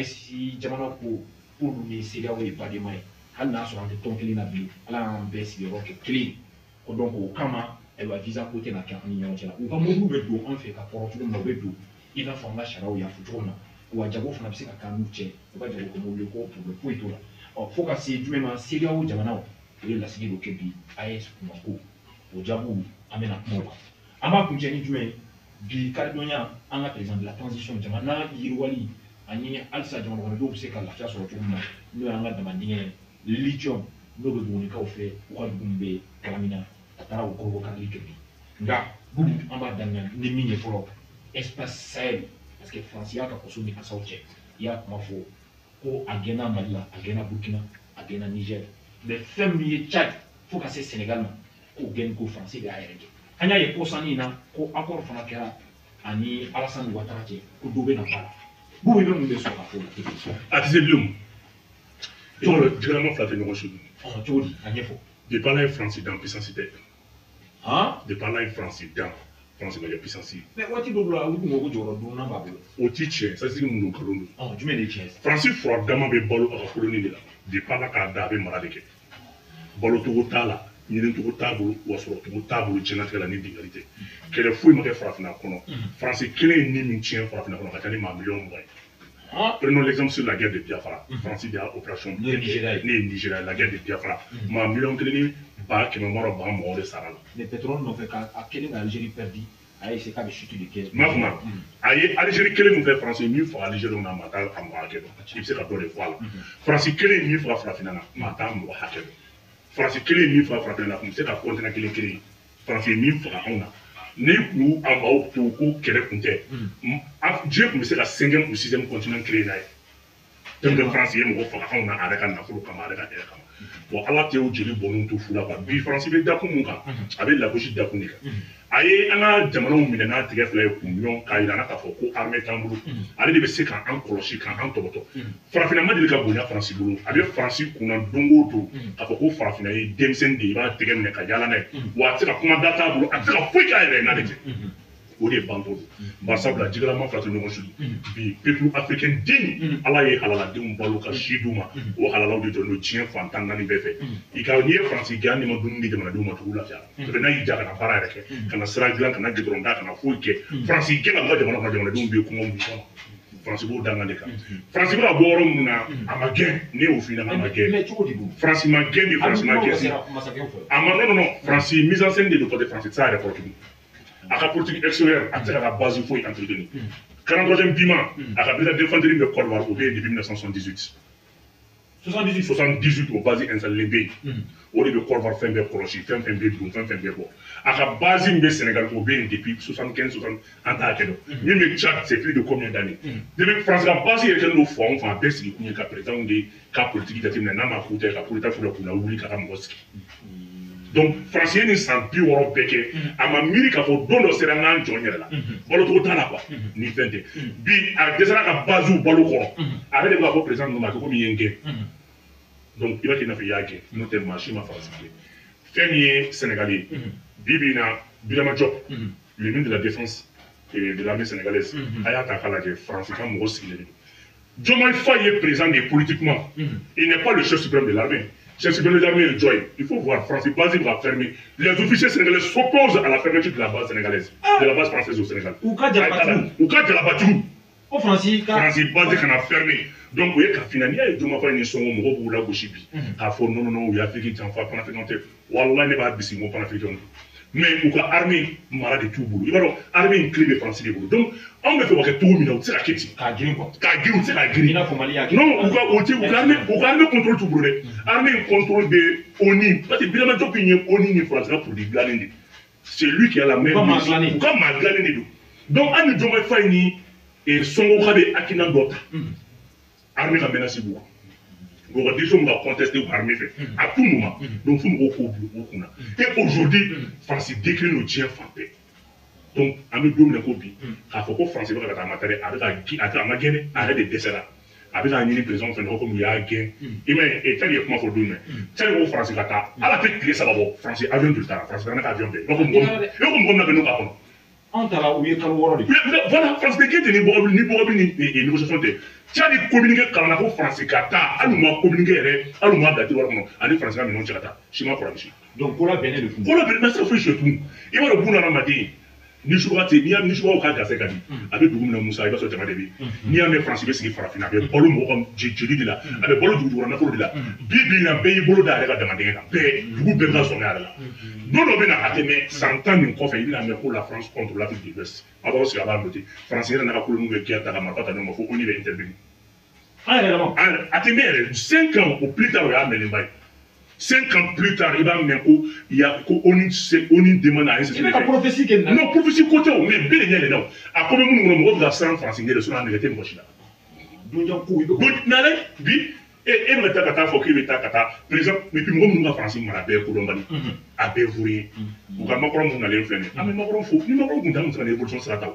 si jamana ko pour ni CEDEAO ye baden ye hali n'a sɔrɔ an tɛ tɔn kelen na bilen ala y'an bɛɛ sigiyɔrɔ kɛ kelen ko donc o kama ayiwa visa ko tɛna kɛ an ni ɲɔgɔn cɛ la u ka mobili bɛ don an fɛ ka kɔrɔ cogo min na u bɛ don i n'a fɔ an ka sariyaw y'a fɔ cogo min na wa jago fana bɛ se ka k'an n'u cɛ u ka jago ko mobili ko problème foyi t'o la fo ka se jumɛn ma CEDEAO jamanaw o ye lasigi dɔ kɛ bi AES ko o jaabiw an bɛna kuma o kan an b'a kuncɛ ni jumɛn ye bi karidɔnya an ka président de la transition jamana yiriwali ani halisa jamana kɔnɔdenw bɛ se ka lafiya sɔrɔ cogo min na n'o y'an ka damadingɛ lithium n'o bɛ bugunikaw fɛ u ka dugu min bɛ Kalamina a taara o kɔrɔbɔ karili kɛ bi nka bugu an b'a daminɛ ni min ye fɔlɔ espace Sahel parce que France y'a ka kɔsɔ ni kasaw cɛ i y'a kuma fɔ ko a gɛnna Mali la a gɛnna Burkina a gɛnna Niger mais fɛn min ye Tchad fo ka se Sénégal ma k'o gɛnni ko France de y'a yɛrɛ kɛ an y'a ye kɔsannin in na ko accord fana kɛra ani Alassane Ouattara cɛ ko dɔ bɛ na baara bugu bɛ mun de sɔrɔ ka fɔ la. A tɛ se bilen o. Jigilama fila tɛ ɲɔgɔn su. Cogo di a ɲɛfɔ. De par là ye France dan puissance tɛ. Han. De par là ye France dan France ma kɛ puissance ye. mais waati dɔw la u tun ko ko jɔyɔrɔ duurunan b'a bolo. O ti tiɲɛ sasigi mun don nkalon don. Jumɛn de ye tiɲɛ. France fura dama bɛ balo a ka koloni de la. De par là k'a da a bɛ mara de kɛ. Balocogo t'a la. ɲinicogo t'a bolo wa sɔrɔcogo t'a bolo diɲɛnatigɛ la ni dingali tɛ kɛlɛ foyi ma kɛ farafinna kɔnɔ faransi kelen ye ni min tiɲɛ farafinna kɔnɔ ka ca ni maa miliyɔn 20 ye. Prenons l'exemple sur la guerre de Biafra. France de opération ne Nigeria la guerre de Biafra. Maa miliyɔn kelen ni ba kɛmɛ wɔɔrɔ ba mɔgɔw de sara la. Mais pétrole nɔfɛ ka kelen ka Algérie perdu a ye se k'a bɛ chute de kɛ. M'a faamu a ye Algérie kelen min fɛ France ye min faga Algérie na maa t'a a mɔgɔ hakɛ dɔn i bɛ se ka dɔ de fɔ a la France kelen ye min faga farafinna na maa t'a mɔgɔ hakɛ dɔn. France kelen min faga farafinna na kun bɛ se ka continent kelen kelen France ye min faga anw na ni kun a maaw to ko kɛlɛ kun tɛ diɲɛ kun bɛ se ka 5e ou 6e continent créer n'a ye donc France ye mɔgɔ faga anw na a yɛrɛ ka nafolo kama a yɛrɛ ka hɛrɛ kama bon ala tɛ o jeli bɔnniw to fu la quoi bi France bɛ dakun mun kan a bɛ lagosi dakun de kan a ye an ka jamanaw minɛ n'a tigɛ fila ye kun ɲɔgɔn k'a yira k'a fɔ ko armée t'an bolo ale de bɛ se k'an kɔlɔsi k'an tɔbɔtɔ farafinna ma deli ka bonya France bolo a bɛ France kunna don o don k'a fɔ ko farafinna ye denmisɛnnin de ye i b'a tɛgɛ minɛ ka yaala n'a ye wa a tɛ se ka kuma da t'a bolo a tɛ se ka foyi k'a yɛrɛ ye n'ale tɛ o de ye banto don bari sabula jigilama fila tɛ ɲɔgɔn su bi peuple africain den ala ye halaladenw balo ka si d'u ma o halalaw de jɔlen don diɲɛ fan 14 bɛɛ fɛ i ka n'i ye faransi gɛn n'i ma dumuni di jamanadenw ma tugu lafiya parce que n'a y'i ja ka na baara yɛrɛ kɛ ka na sira dilan ka na gidɔrɔn da ka na foyi kɛ faransi gɛn ka bɔ jamana kɔnɔ jamanadenw bɛ kɔngɔ mun kɔnɔ faransi b'o dangan de kan faransi bɛ ka bɔ yɔrɔ minnu na a ma gɛn ne y'o f'i ɲɛna a ma gɛn faransi ma gɛn bi faransi ma gɛn si a ma non faransi mise en scène de côté faransi tɛ se a yɛrɛ kɔrɔ tugun a ka politique extérieure a tɛ se ka base foyi entretenir 43e piment a ka brigade d'infanterie bɛ Côte d'Ivoire o bɛ yen depuis 1978 78 o base installé bɛ yen o de bɛ Côte d'Ivoire fɛn bɛɛ kɔlɔsi fɛn fɛn bɛ don fɛn fɛn bɛ bɔ a ka base min bɛ Sénégal o bɛ yen depuis 75 60 an t'a kɛ dɔn min bɛ Tchad c'est plus de combien d'années depuis France ka base yɛrɛ kɛlen don fan o fan a bɛɛ sigi kun ye ka président de ka politique jateminɛ n'a ma ko tɛ ka coup d'état fɔlɔ kun na wuli ka mɔgɔ sigi. Donc France ye nin san 60 bɛɛ kɛ a ma miiri k'a fɔ don dɔ sera n k'an jɔ n yɛrɛ la balocogo t'a la quoi ni fɛn tɛ bi a dɛsɛra ka basew balo kɔrɔ a yɛrɛ de b'a fɔ président ninnu ma ko komi i ye n gɛn donc i b'a kɛ i n'a fɔ i y'a gɛn n'o tɛ maa si ma faransi gɛn fɛn min ye Sénégal ye bi bi in na Birama Diop le ministre de la défense et de l'armée sénégalaise a y'a ta k'a lajɛ France ka mɔgɔ sigilen don Diomaye Faye ye président de politiquement il n'est pas le chef suprême de l'armée. C'est ce que les armées joy. Il faut voir, France Basile va fermer. Les officiers sénégalais s'opposent à la fermeture de la base sénégalaise, de la base française au Sénégal. Ou quand de la battue. Au France Basile a fermé. Donc, vous voyez qu'à finir, il y a des gens qui sont morts la gauche. À fond, non, il y a fait qu'il y a un panafricain. Wallah, il n'y a pas de bisimo panafricain. Mais pour l'armée, malade de tout boulot. Il va donc, l'armée est une clé de France de boulot. Donc, on me fait voir que tout le monde c'est la question. C'est la grille. Non, l'armée contrôle tout boulot. L'armée contrôle de ONI. Parce que bien sûr, il y a ONI ni France pour des glanes. C'est lui qui a la même. Pourquoi ma glane. Donc, on ne doit pas faire et son gros de Akina Dota. L'armée a menacé beaucoup. On va déjà contester l'armée à tout moment. Donc, il faut nous et aujourd'hui, France décline le tien frappé. Donc, on me donne le copie. Il faut que France va faire matériel avec gagné, arrête de décès avec un président comme il y a un gain. Il m'a et tel comment faut donner. Tel au France à la tête clé ça va bon. France avion tout ça. France n'a pas avion. Donc, on comprend que nous pas. Voilà, France de Guette, ni négociation de. Tu as des communiqués Kanako français Kata, à nous communiquer, à nous date, à nous français, non, Chata, Chima pour la mission. Donc, pour la béné de fou. Pour la béné, ça fait chez tout. Il va le bout dans la matinée. Ni choura te, ni choura au cas de Kadi. Avec du Goumna Moussa, il va sortir ma débit. Ni à mes français, c'est qui fera finir. Avec Bolo Morom, Djeli de là. Avec Bolo du Gourana pour de là. Bibi n'a payé Bolo d'arrêt à demander. Paix, du coup, Benga son là. Nous, on a atteint 100 ans, une conférence, il a mis pour la France contre l'Afrique de l'Ouest. Avant, c'est à la beauté. Français, on a pas de guerre, t'as ma patte, on y va intervenir. Ah, réellement. Atteint 5 ans au plus tard, il y a les bails. 5 ans plus tard, il va me il y a on demande à un c'est la prophétie qu'elle n'a. Non, prophétie côté, mais bien les gens. À combien de monde on va faire français, le son en était moche là. Donc, n'allez, oui, et me tata, faut qu'il me tata, par exemple, mais puis moi, nous, français, m'a appelé Colombani, à Bévoué, ou à Macron, on allait le faire. Ah, mais Macron, faut, ni Macron, on a une révolution sur la table.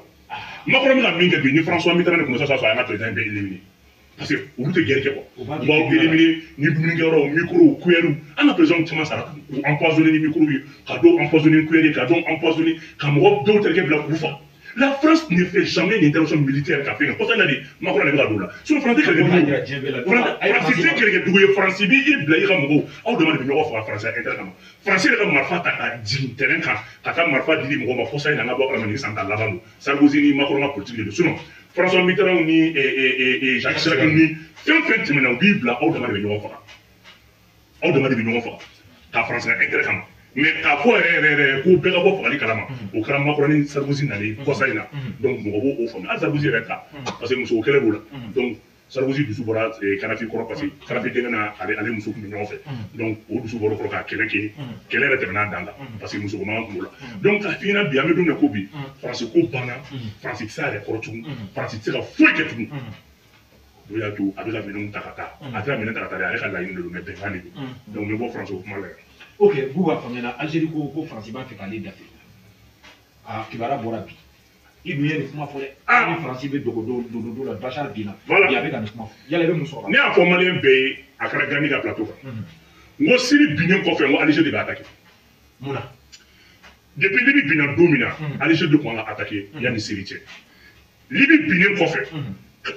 Macron, on a mis des bénis, François Mitterrand, comme ça, ça soit un matin éliminé. Parce que vous êtes guerre on va éliminer ni Bungaro, micro, cuero. On a besoin de ça. Empoisonner les micros, cadeau empoisonner les cuero, cadeau empoisonner, comme d'autres qui blancs. La France ne fait jamais d'intervention militaire qu'a fait. Pour ça, on a dit, Macron n'est pas là. Sur le français, français, il blaye comme vous. On demande de venir faire français internement. Français, le marfa à 10 terrain, quand marfa dit, mon ma force, il n'a pas la ministre en lavando. Sarkozy, Macron, politique de sinon. François Mitterrand ni Jacques Chirac ni fait tu m'as Bible là on demande de venir faire. On demande de venir faire. Ta France est intéressant. Mais ta foi est pour faire pour aller calama. Au calama Macron Sarkozy n'allait pas ça là. Donc on au fond. Ah Sarkozy est là. Parce que nous sommes au Kélébou là. Donc Sarkozy du soubora et Kanafi Kora passé. Kanafi Tengana aller nous sommes nous fait. Donc au soubora pour qu'elle est terminée dans là. Parce que nous sommes en là. Donc à finir bien me donner Kobi. France ko bana. France ça les corrections. France c'est la foi que tout. Il y a tout avec la maison takata. À travers la maison takata avec la ligne de le mettre dans les. Donc me voir France au mal. Ok, vous va faire Algérie ko France va faire aller d'affaire. Ah, qui va la boire bi. Il y a des fois les Français de do la Bachar Bina. Il y avait dans il y a les mêmes choses. Né à Formalien Bay à Karagani la plateau. Moi si Binin ko fait moi Algérie va attaquer. Mouna. Depuis Libye Binin domina, Algérie de quoi attaquer, il y a des séritiers. Libye Binin ko fait.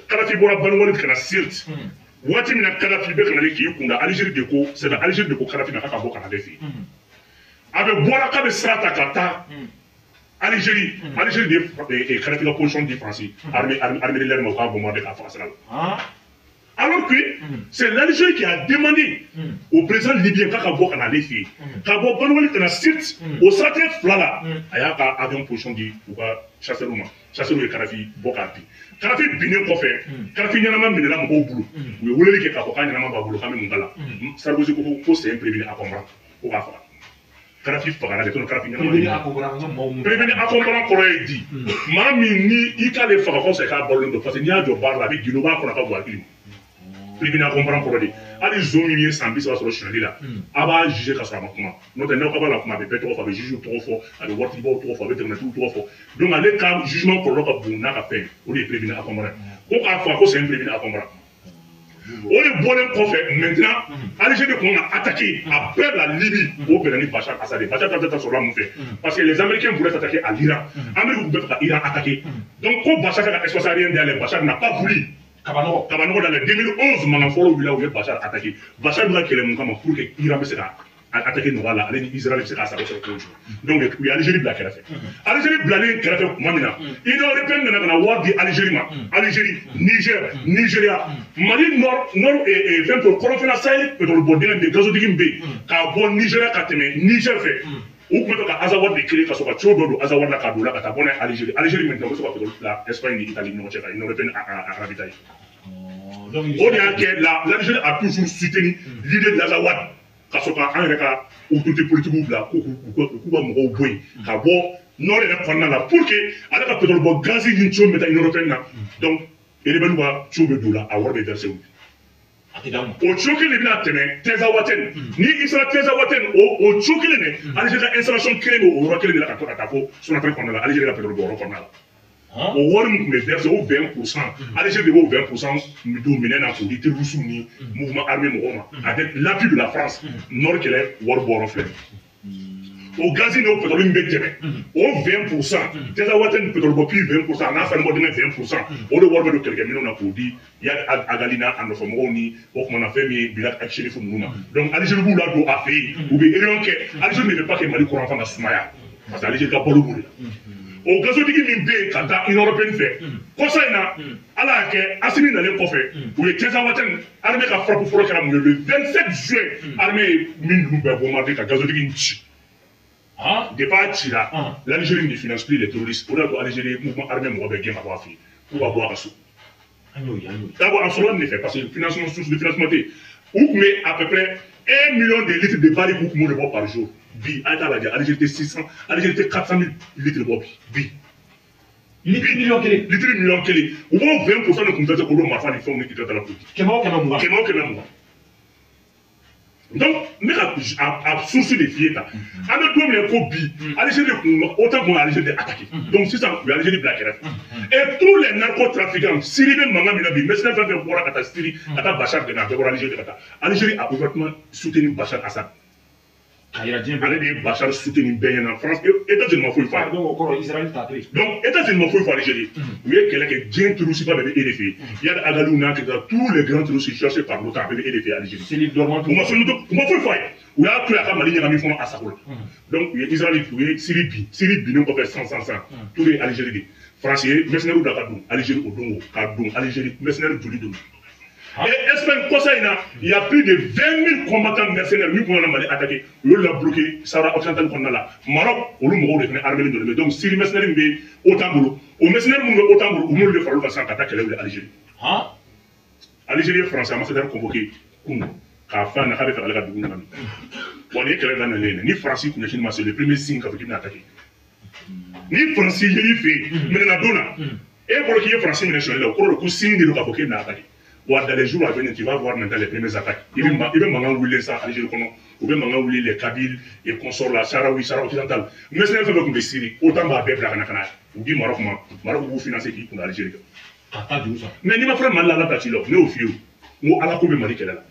Kadhafi bora banwali kana sirt. Wati mina Kadhafi be kana ki yukunda Algérie de ko, c'est dans Algérie de ko Kadhafi na ka boka na defi. Avec bora ka be strata kata. Algérie de Kadhafi la position du français. Armée de l'air mo ka bombarder la France là. Alors que c'est l'Algérie qui a demandé au président libyen qu'à voir qu'on a les filles. Qu'à voir Banouali qu'on a site au satellite Flala. Aya ka avion position du ou chasseur le Kadhafi Bokati. Kadhafi binin kofé. Kadhafi nyama minela mo boulot. Mais vous voulez que Kadhafi nyama ba boulot quand même ngala. Sarkozy ko c'est prévenir à comprendre. Ko ka fa. Kadhafi fagara de ton Kadhafi nyama. Prévenir à comprendre ko lay dit. Mami ni ikale faga ko c'est ka bolon do parce que ni a do bar la bi gino ba ko na ka voir Prévenir à comprendre pour dire. Allez, zoominer sans bis sur le chenil là. Aba juger qu'à ça maintenant. Notre n'est pas la comment peut trop faire juger trop fort, avec what il va trop fort, avec tout trop fort. Donc allez quand jugement pour l'autre pour n'a pas fait. On est prévenir à comprendre. Qu'on a fait qu'on c'est prévenir à comprendre. On est bon qu'on fait maintenant. Algérie qu'on a attaqué après la Libye pour prévenir Bachar Assad. Bachar Assad sur la montée. Parce que les Américains voulaient s'attaquer à l'Iran. Amérique voulait à l'Iran attaquer. Donc quand Bachar a exposé rien derrière, Bachar n'a pas voulu. Kabano dans le 2011, mon enfant, où Bachar a attaqué. Bachar doit qu'il ait mon camp pour que l'Iran puisse attaquer Novala, aller Israël puisse à sa recherche. Donc, il y a Algérie blague qu'elle a fait. Algérie blague qu'elle a fait, Mamina. Il doit répondre dans la voie d'Algérie, Algérie, Niger, Nigeria, Mali Nord et 20 pour Corofena Sahel, et dans le bordel de Gazodigim B, car bon Nigeria, Niger fait. Ou peut-être qu'à Azawad de créer, qu'à ce soit Tchodo, Azawad la Kadoula, qu'à Tabona, Algérie. Algérie maintenant, ce soit l'Espagne, l'Italie, l'Italie, l'Européenne à ravitailler. L'Algérie a toujours soutenu l'idée de l'Azawad. Qu'à ce soit un cas, autorité politique ou là, ou ou boy, qu'à voir, non, les répondants là, pour que, avec un pétrole, bon, gaz, une chose, mais une européenne là. Donc, il est bien, Tchodo là, à voir des versions. O chokile bina teme tezawaten ni isra tezawaten o chokile ne Algérie installation créée au roi créé la katafo sur notre compte là Algérie la pétrole boro compte là o wori mu me verser au 20% Algérie au 20% nous dominer na pour dire ni mouvement armé mo avec l'appui de la France nord qu'elle est wor boro fait au gaz ni au pétrole ni bɛ tɛmɛ o 20% déjà waati ni pétrole bɔ puis 20% n'a fɛn bɔ dɛmɛ 20% o de wari bɛ don kɛlɛkɛ minɛnw na k'o di Agali n'a a nɔfɛ mɔgɔw ni o kumana fɛn min ye Bilal ak Sheriff ninnu ma donc Algérie b'u la don a fɛ yen u bɛ réunion kɛ Algérie ne veut pas que Mali courant fana sumaya parce que Algérie ka balo b'o de la o gazotigi min bɛ yen ka taa Union européenne fɛ kɔsa in na ala y'a kɛ Assimi nalen kɔfɛ u ye Teza Waten armée ka frappe fɔlɔ kɛra mun ye le 27 juin armée ye min ninnu bɛɛ bombardé ka gazotigi in ci depuis a cira l'Algérie ne finance plus les terroristes o de y'a to Algérie mouvement armé mɔgɔ bɛ gɛn ka bɔ a fɛ yen f'u ka bɔ a ka so d'abord en sɔrɔ nin de fɛ parce que financement source de financement tɛ u tun bɛ à peu près 1 million de litres de baril k'u tun b'o de bɔ par jour bi a ye t'a lajɛ Algérie tɛ 600 Algérie tɛ 400 000 litres bɔ bi litre million kelen u b'o 20% de tun fɛ se k'olu marifa ni fɛnw ni kita dala politique kɛmɛ o kɛmɛ mugan donc ne ka a source de f'i ye tan an bɛ don min ko bi Algérie de kun autant qu'on Algérie de attaqué donc sisan u ye Algérie bila kɛrɛfɛ et tous les narcotrafiquants Syrie bɛ mankan min na bi mercenaires fɛn fɛn bɔra ka taa Syrie ka taa Bachar dɛmɛ a bɛɛ bɔra Algérie de ka taa Algérie a ouvertement soutenu Bachar Assad ale de ye Bachar soutenu bɛɛ ɲɛna France États-Unis ma foyi fɔ a ye donc États-Unis ma foyi fɔ Algérie u ye kɛlɛ kɛ diɲɛ terroriste ba bɛɛ bɛ e de fɛ yen yani Agaliw n'a kɛ tous les grands terroristes cherchés par l'OTAN a bɛɛ bɛ e de fɛ yen Algérie u ma foyi fɔ a ye u y'a to yen a ka Mali ɲagami fɔlɔ a sago la donc u ye Israël u ye Syrie binnen kɔfɛ san tous les Algérie de France ye mercenaires da ka don Algérie o don ka don Algérie mercenaires joli don et Espagne kosa in na il y a plus de 20 000 combattants mercenaires min kɔnɔ na Mali attaqué u y'olu la bloqué Sahara occidental kɔnɔna la Maroc olu mɔgɔw de fana armé len don donc Syrie mercenaires min bɛ OTAN bolo o mercenaires minnu bɛ OTAN bolo u m'olu de fara olu kan sisan ka taa kɛlɛ wuli Algérie Algérie ye français ambassadeur convoqué kunun k'a fɔ a ɲɛna k'a bɛ fɛ k'ale ka dugu ɲagami bon nin ye kɛlɛ daminɛlen ni France kun ɲɛsin ma c'est le premier signe k'a fɔ k'i bɛna attaqué ni France yeli fɛ yen minɛna don na e bolo k'i ye France minɛ sonyɛli la o kɔrɔ de ko signe de don k'a fɔ k'e bɛna attaqué wa dans les jours à venir tu vas voir maintenant les premières attaques i bɛ mankan wuli sa Algérie kɔnɔ u bɛ mankan wuli les Kabyles et consorts la Sahara occidental mercenaires fɛn fɛn tun bɛ Syrie autant b'a bɛɛ bila ka na ka na u di Maroc ma Maroc b'u financer k'i kun Algérie kan mais n'i ma fɔra Mali la Ala ta ci la ne y'o f'i ye n ko Ala ko bɛ Mali kɛlɛ la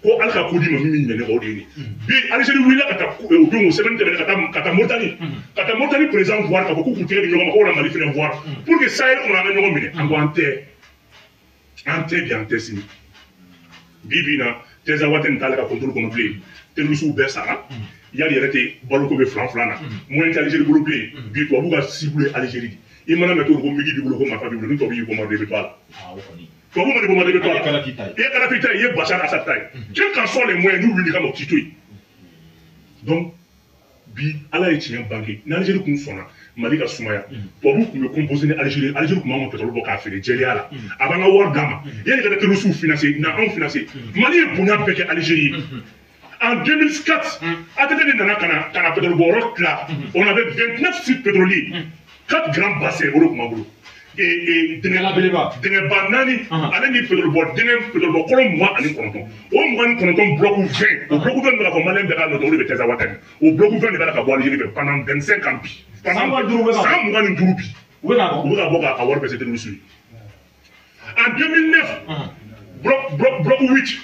ko Ala ka ko di ma min bɛ ɲinɛ ne kɔ o de ye nin bi Algérie wulila ka taa o don o semaine tɛmɛnen ka taa Mauritanie président voir k'a fɔ k'u kun tɛgɛ di ɲɔgɔn ma k'o na Mali fana voir pour que Sahel kɔnɔ an ka ɲɔgɔn minɛ an ko an tɛ an tɛ bi an tɛ sini bi bi in na Teza Waten t'ale ka contrôle kɔnɔ bilen terroristes bɛɛ sara yali yɛrɛ tɛ baloko bɛ filan na moyen tɛ Algérie bolo bilen bi tubabu ka cible ye Algérie de i mana mɛn cogo ko migi b'i bolo ko marifa b'i bolo ni tubabu y'i bombarder i bɛ to a la tubabu ma ni bombarder i bɛ to a la i ye Kadhafi ta ye i ye Bachar Assad ta ye quels qu'en soient les moyens n'u wuli kama o t'i to yen donc bi Ala ye tiɲɛ bange ni Algérie kun sɔnna Mali ka sumaya tubabu kun bɛ composer ni Algérie kun b'an ka pétrole bɔ k'a feere jɛlenya la a b'an ka wari d'a ma yanni ka taa terroristes financer na anw financer Mali ye bonya bɛɛ kɛ Algérie ye en 2004 ATT de nana ka na pétrole bɔyɔrɔ tila on avait 29 sites pétroliers 4 grands bassins o de kun b'an bolo dingɛba 4 ale ni pétrole bɔ kɔlɔn 29 o 29 bloc 20 o bloc 20 bɛ ka fɔ maliyɛn bɛɛ k'a nɔtɛ o de bɛ Teza Waten o bloc 20 de b'a la ka bɔ Algérie fɛ pendant 25 ans bi san 25 bi u bɛ ka bɔ k'a wari bɛɛ se terroristes ye en 2009 bloc 8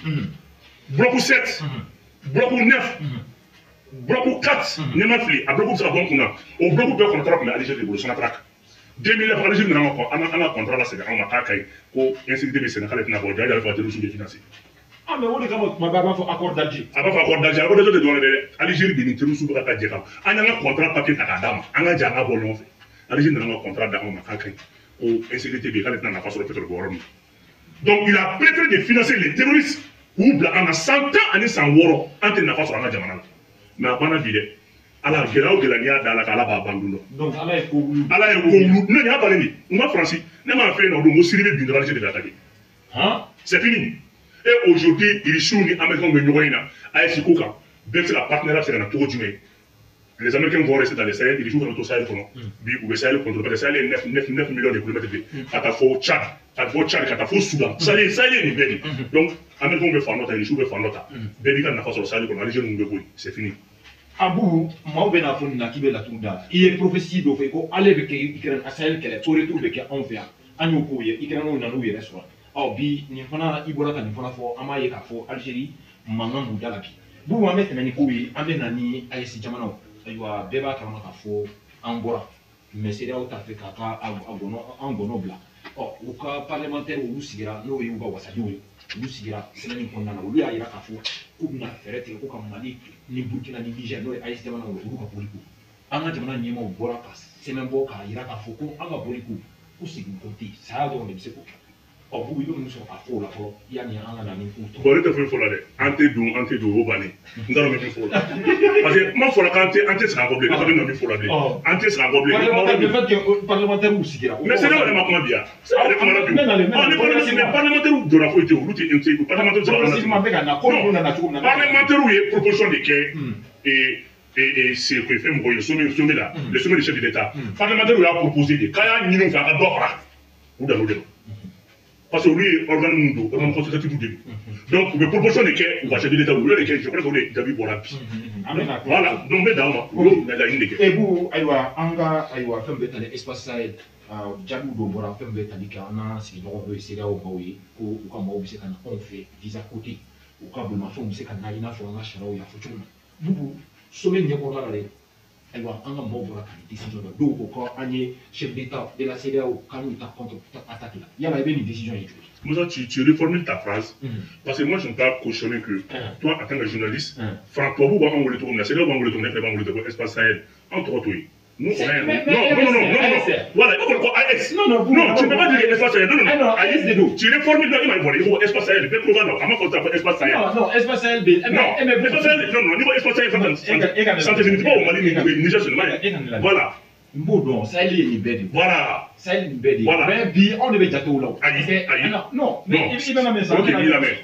bloc 7 bloc 9 bloc 4 ne ma fili a bloc bɛ se ka bɔ n kunna o bloc bɛɛ kɔnɔtara tun bɛ Algérie de bolo Sonatrach 2009 Algérie nana an ka contrat la segin anw ma k'a ka ɲi ko insécurité bɛ Sénégal tɛna bɔ jaa bɛ fɔ terroristes de financer mais o de kama tuma bɛɛ a b'a fɔ accord d'Alger a b'a fɔ accord d'Alger tɛ dɔwɛrɛ dɛ Algérie de ni terroristes bɛ ka jɛ kan an y'an ka contrat papier ta k'a d'a ma an ka jɛ an ka bɔ ɲɔgɔn fɛ Algérie nana an ka contrat d'a ma k'a ka ɲi ko insécurité bɛ yen k'ale tɛna nafa sɔrɔ pétrole bɔ yɔrɔ min donc il a préféré de financer les terroristes k'u bila an na 100 ans ani san 6 an tɛ nafa sɔrɔ an ka jamana la mais a banna bi dɛ ala gɛlɛya o gɛlɛya n'i y'a da la k'ala b'a ban don dɔ donc ala ye ko wulu ne nin y'a bannen de n ma Faransi ne m'a fɛ yen nɔ o don ko Syrie bɛ bin dɔrɔn Algérie de bɛ attaquer c'est fini et aujourd'hui Russie ni Américains bɛ ɲɔgɔn in na a ye si ko kan bɛɛ bɛ se ka partenariat bɛ se ka na cogo jumɛn les Américains vont rester dans le Sahel Russie fana to Sahel kɔnɔ bi u bɛ Sahel contrôler parce que Sahel ye 9 millions de kilomètres de ka taa fo Tchad ka taa fo Soudan Sahel ye nin bɛɛ de donc Américains bɛ fan dɔ ta Russie bɛ fan dɔ ta bɛɛ b'i ka nafa sɔrɔ Sahel kɔnɔ Algérie ninnu bɛ bɔ yen c'est fini Abu maaw bɛ n'a fɔ nin na k'i bɛ laturu da i ye prophétie dɔ fɔ ko ale bɛ kɛ Ukraine a Sahel kɛlɛ so retour bɛ kɛ anw fɛ yan an y'o k'o ye Ukraine nana n'u yɛrɛ sɔrɔ bi nin fana i bɔra ka nin fana fɔ an b'a ye k'a fɔ Algérie mankan b'u da la bi Bubu an bɛ tɛmɛ ni kow ye an bɛ na ni AES jamanaw ayiwa bɛɛ b'a kalama k'a fɔ an bɔra mais CEDEAO t'a fɛ k'a ka an gɔnɔ bila u ka parlementaire olu sigira n'o ye u ka wasadenw ye olu sigira semaine kɔnɔna na olu y'a yira k'a fɔ k'u bɛna fɛɛrɛ tigɛ ko ka Mali ni Burkina ni Niger n'o ye AES jamana olu ka boliku an ka jamana ɲɛmaaw bɔra ka sɛbɛn bɔ k'a yira k'a fɔ ko an ka boliku ko segin ko tɛ saya dɔrɔn de bɛ se k'o kɛ bugu i bɛ mun sɔrɔ k'a fɔ o la fɔlɔ yanni an ka na ni kun tɔ. Bon ne tɛ foyi fɔ la dɛ an tɛ don o bannen n t'a dɔn min fɔ la parce que kuma fɔra k'an tɛ segin an kɔ bilen ne tɛ min fɔ la bilen an tɛ segin an kɔ bilen. Parlementaires sigira. mais CEDEAO yɛrɛ ma kuma bi yan CEDEAO de kumana bi mais parlementaires donna foyi tɛ olu tɛ parlementaires parlementaires ye proposition de kɛ c'est que fɛn mɔgɔ ye sommet la le sommet du chef de l'État parlementaires y'a proposé de k'a y'a ɲini u fɛ a ka dɔ fara u dan o de ma. Parce que lui est organe consultatif du donc le proposition de quai ou chef de l'État ou le quai je crois qu'on est David Borapi voilà donc mais dans la ligne de quai et vous aywa anga aywa femme betale espace Sahel jabu do bora femme betale ka na si no be CEDEAO bawi ko u ka mawo bise kana on fait visa côté u ka bo ma fo bise kana ina fo na shara ya fo chuma bubu sommet ne ko la le aywa anga mawo bora ka décision do ko anye chef d'État de la CEDEAO quand il t'a contre attaque là il y a une décision et tout. Moi, tu reformules ta phrase parce que moi je ne peux pas cautionner que toi en tant que journaliste Franck toi vous va en le tourner c'est là où on le tourner va en le tourner espace Sahel entre toi nous on a non voilà il faut quoi AES non tu ne peux pas dire espace Sahel non AES tu reformules non il m'a dit il faut espace Sahel peut trouver non comment faut taper espace Sahel non espace Sahel non espace Sahel non niveau espace Sahel ça te limite pas au Mali Niger seulement voilà Mbodon, ça il est libéré. Voilà. Ça il est libéré. Voilà. Mais bien, on devait dire tout là. Aïe. Non, mais il va la mettre ça. Ok, il la met.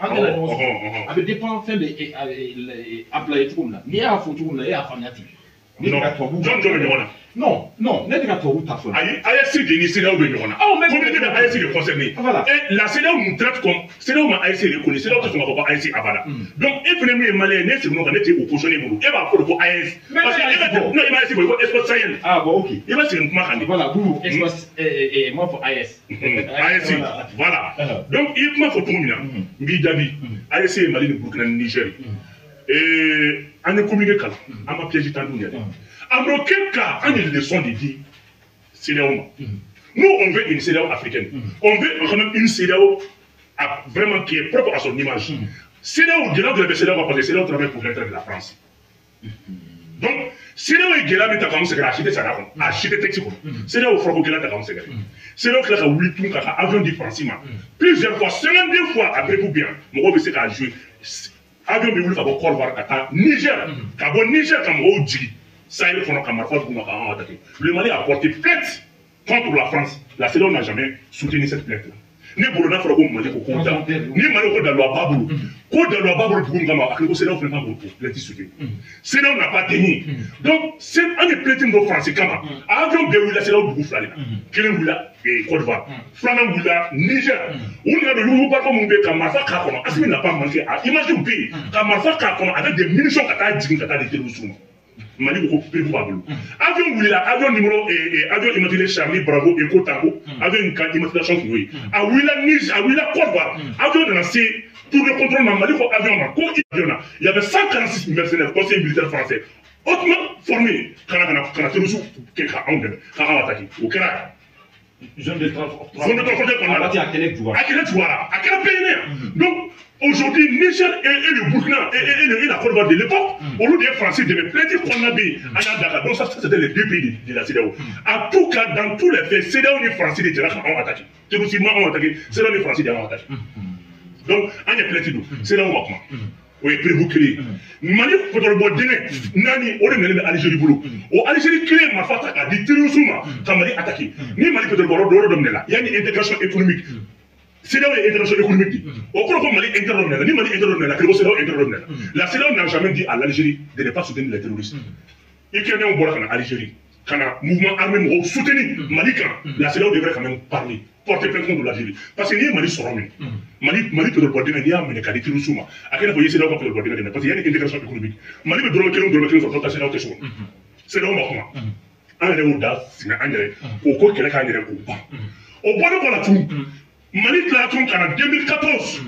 Avec des points faibles et appelé tout là. Ni à photo là, et à fanatique. Non, n'est-ce pas toi ou ta faute. AES de CEDEAO de Nyona. Communauté de AES est concernée. Et la CEDEAO nous traite comme CEDEAO m'a AES reconnu. CEDEAO ne sont pas AES Abada. Donc, il faut les malais, c'est nous qu'on était opposés pour nous. Et va pour AES. Parce que non, il m'a dit pour espace Sahel. Ah bon, ok. Il va se rendre compte. Voilà, vous espace et moi pour AES. AES, voilà. Donc, il m'a fait tout le monde. Bidabi, AES est Mali de Burkina Niger. Et on est communiqué quand on m'a piégé tant de en aucun cas, on a des leçons de dire CEDEAO. Nous, on veut une CEDEAO africaine. On veut quand même une CEDEAO vraiment qui est propre à son image. CEDEAO, de là de la CEDEAO, parce que CEDEAO travaille pour l'intérêt de la France. Donc, CEDEAO est là, mais tu as commencé à acheter ça. Acheter texte. CEDEAO, il faut que tu aies commencé à CEDEAO, tu as eu tout un avion de France. Plusieurs fois, 52 fois, après vous bien, mon gars, c'est qu'à jouer. Avion de Wolf à Côte d'Ivoire, à Niger, à Niger, comme au Djigi. Ça, il faut que attaquer. Le Mali a porté plainte contre la France. La CEDEAO n'a jamais soutenu cette plainte-là. Ni Bourona fera comme Mali au Kouda, ni Mali au Dalwa Babou. Kouda Dalwa Babou pour Ngama, à la CEDEAO fait un peu plainte soutenu. CEDEAO n'a pas tenu. Donc, c'est un des plaintes de France, Kama. Avion de la CEDEAO de Bouflali, Kélengoula et Côte d'Ivoire, Flanangoula, Niger. On a de l'Ourouba comme on veut, Kamarfa Kakona. Asmi n'a pas manqué à imaginer un pays. Kamarfa Kakona avec des munitions Kata Djing Kata de Téloussouma. Mali ko prévu pas bolo avion wulila avion numéro avion immatriculé Charlie Bravo Eco Tango avion une immatriculation qui oui a wulila Niger a wulila Côte d'Ivoire avion de lancer pour le contrôle na Mali ko avion ma ko avion il y avait 146 mercenaires conseillers militaires français hautement formés kana terusu ke ka on attaqué au Kenya zone de transport qu'on a à quel tu vois à quel pays donc aujourd'hui, Niger et le Burkina et la Côte d'Ivoire de l'époque, au lieu des Français devaient plaider qu'on avait à Dakar. Donc ça, c'était les deux pays de la CEDEAO. En tout cas, dans tous les faits, CEDEAO et Français de Djiraka ont attaqué. Théoriquement, ont attaqué. CEDEAO et Français ont attaqué. Donc, on est plaidé nous. CEDEAO va comment oui, prévu créer. Mali, pour le bois dîner, Nani, on est Algérie boulot. Au Algérie créé, ma fata a dit Tiroussouma, quand Mali attaqué. Ni Mali peut le bois de là. Il y a une intégration économique. CEDEAO est intégration économique. Au cours de Mali interrompt, ni Mali interrompt, la CEDEAO interrompt. La CEDEAO n'a jamais dit à l'Algérie de ne pas soutenir les terroristes. Il y a un bois en Algérie, quand un mouvement armé soutenu Mali, la CEDEAO devrait quand même parler, porter plainte contre l'Algérie. Parce que ni Mali sera mieux. Mali peut le bois de il y a un cas de Tiroussouma. À quel point CEDEAO peut le bois de parce qu'il y a une intégration économique. Mali peut le sur la CEDEAO question. CEDEAO va comment un réauda, c'est un réauda, au cours qu'elle a un réauda. Au bois de la tout. Mali Tlaton en 2014,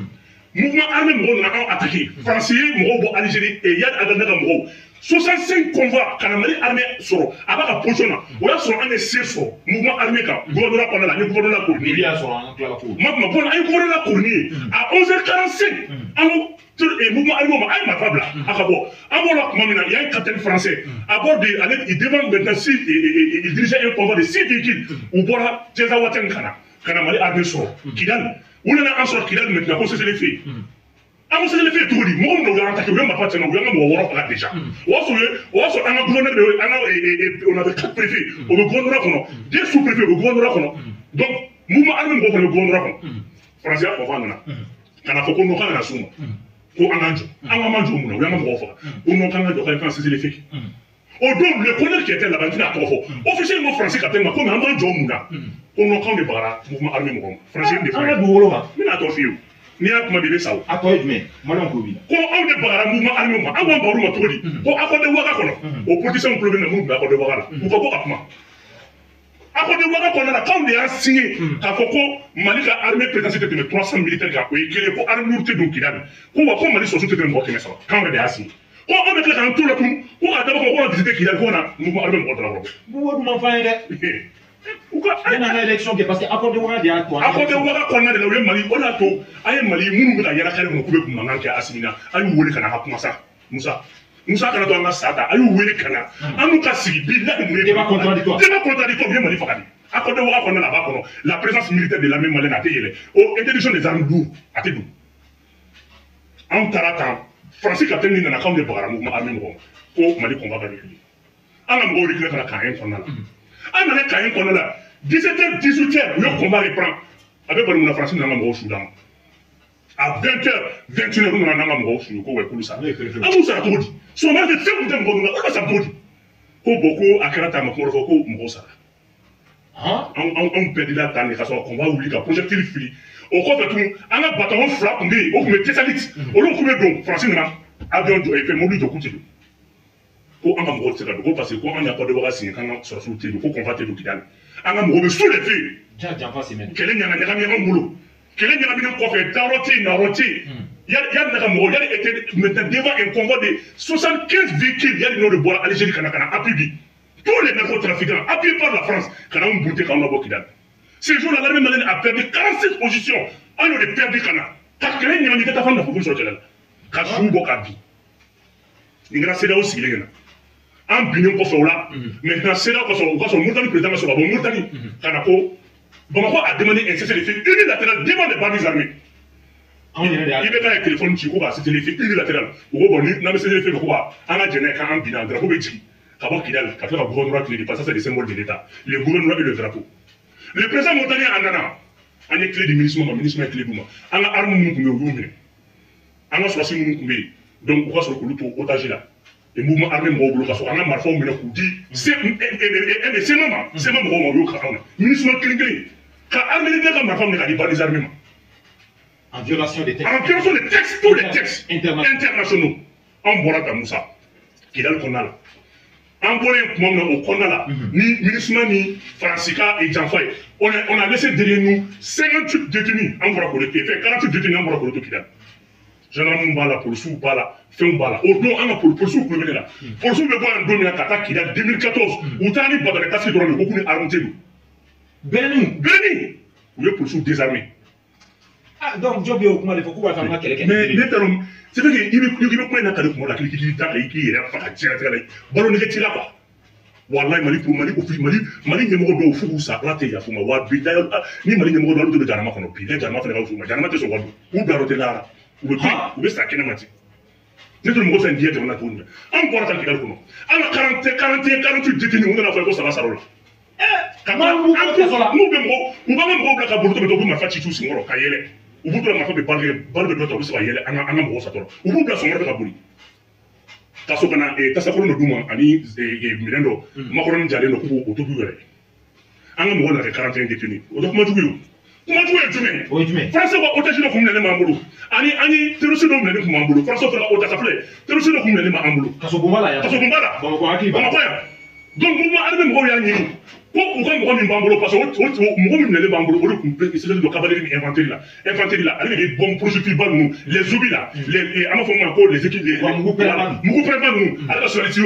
mouvement armé Moro n'a pas attaqué. Français, Moro, Algérie et Yad Agandaka Moro. 65 convois kana Mali armée soro abaka position na o ya soro ane seso mouvement armé ka gouvernement ko la gouvernement ko ni ya soro an kala ko ma bon ay gouvernement ko ni à 11h45 amo mouvement armé ma ay mafabla akabo amo la komina il y a un capitaine français à bord de il devant maintenant il dirigeait un convoi de 6 véhicules ou bora Teza Waten kana Mali armée soro Kidal on a en sort Kidal maintenant pour se les fait on se les fait tout dit moi on a attaqué on m'a pas tenu on a woro là déjà on a gouverneur on avait 4 préfets au gouvernement deux sous-préfets au gouvernement donc mouvement armé ko le gouvernement français ko vanda kana ko no kana suma ko ananjo angamanjo muna on a mo fa on no kana do quand c'est les faits au donc le colonel qui était là-bas il a trop officiellement français capitaine ko ananjo muna on no kana de bara mouvement armé mo français de français on a wolo ba mina to fiu ni a kuma bebe sawo akoy mais malon ko bi ko on de bara mouvement armé mo awon baru ma todi ko akode waka kono opposition problème na mo ba akode waka la ko ko akuma akode waka kono la quand on a signé ka ko Malika armée présidentielle de 300 militaires ka ko ekele ko armée lourde donc Kidal ko wa ko Mali société de mo keme sawa quand on a signé ko on met en tout le tout ko adaba ko on visiter Kidal ko na mouvement armé mo tra ko bu mo fa ide il y a une élection qui est parce que accord de Ouagadougou a quoi accord de Ouagadougou on a de la Mali on a to ay Mali munu ga yara kale ko be kuma nganke asimina ay wole kana hakuma sa Musa kana to anga sata ay wole kana anu ka sigi billahi mu débat contradictoire bien Mali fakadi accord de Ouagadougou on a là-bas kono la présence militaire de l'armée malienne a teyele au interdiction des armes lourdes a tedu en taratan français capitaine ni na quand de bagara mouvement armé mo ko Mali combat ga reculer anga mo reculer kana kayen kono la on a quand même qu'on a là 17h 18h le combat reprend avec le français dans le Soudan à 20h 21h on a dans le Soudan ko we kulu sa amu sa to di so ma de fait dem ko on sa to di ko boko akarata ma ko ko mo sa on perd la tane ka so combat ouli ka projectile fili o ko fait tout on a bataillon frappe ngi o ko me tesalit o lo ko me do français na avion do et fait mobile de couteau ko anga mo tseka ko parce que ko anya ko de waka signé kana sur sous télé ko convater do Kidal anga mo be sous les faits ja fa semaine kele nyanga nyanga mi ngolo kele nyanga mi ko fait taroti na roti ya na mo ya était maintenant devant un convoi de 75 véhicules ya no de bois Algérie kana appuyé tous les narcotrafiquants appuyés par la France kana on bouté kana bo Kidal ces jours là l'armée malienne a perdu 46 positions on a perdu kana parce que nyanga mi ta fanda pour sur Kidal ka sou bo ka bi ingra c'est là aussi les gars en bignon ko fawla maintenant c'est là ko so Mourtani président so bon Mourtani kana ko Bamako a demandé un cessez-le-feu unilatéral devant les bandes armées il be ka téléphone ci ko ba cessez-le-feu unilatéral ko bon ni na cessez-le-feu ko ba ana jene ka en bina drapeau be ci ka ba Kidal ka fa gouvernement qui dépasse ça des symboles de l'état le gouvernement et le drapeau le président Mourtani andana ane clé du ministre clé buma ana arme mu ko ngombe ana so si mu ko donc ko so ko luto otage là le mouvement armé mo bolo ka so anga marfa mo na ku di c'est maman c'est maman mo yo ka ona ministre klingling ka armé de ka marfa mo ka di baliser armé en violation des textes tous les textes internationaux en bora ta Moussa Kidal konala en bora mo na o konala ni ministre ni Francica et Jean-Fay on a laissé derrière nous 58 détenus en bora ko le fait 48 détenus en bora ko le Kidal généralement bala pour sous bala fait bala au don anga pour sous ko là pour sous be bo en 2014 Kidal 2014 utani badale kasi drone beaucoup ni armé nous Béni oui pour sous désarmé ah donc job yo kuma le faut ko fa ma quelqu'un mais tarum c'est vrai que il be ko na kale ko la qui ta ki ira fa tira tira balo ni tira quoi wallahi Mali pour Mali offi Mali nyemo do fu sa rate ya fu ma wa bi ni Mali nyemo do do jarama kono bi jarama fa ga fu ma jarama te so wadu ou baro te lara ou be sa kena mati ne tout mo fa ndiye to na to nda an bora tan Kidal kono ana 48 détenus on na fa ko sala sala kama mu be mo ka bolo to be ma fa ci tout singoro ka yele ou vous ma fa be balbe do to so yele ana mo sa to ou vous so ngoro ka boli taso kana tasakolo no duma ani mirendo makoron jale no ko o to duwere anga mo na 41 détenus o do kuma jugu jume français wa otage no kumne le mambulu ani terroriste no mne kuma mambulu français fa otage fa terroriste no kumne le mambulu kaso bumbala ba ko aki ba ko ya donc mouvement armé mɔgɔw y'a ɲini ko u ka mɔgɔ min b'an bolo parce que mɔgɔ min minɛlen b'an bolo o de tun bɛ sɛbɛnni dɔ cavalerie ni infantry la ale de bɛ bombe projectile ninnu les obus là les an b'a fɔ min ma ko les équipes mugu pɛrɛnba ninnu ale ka sɔrɔti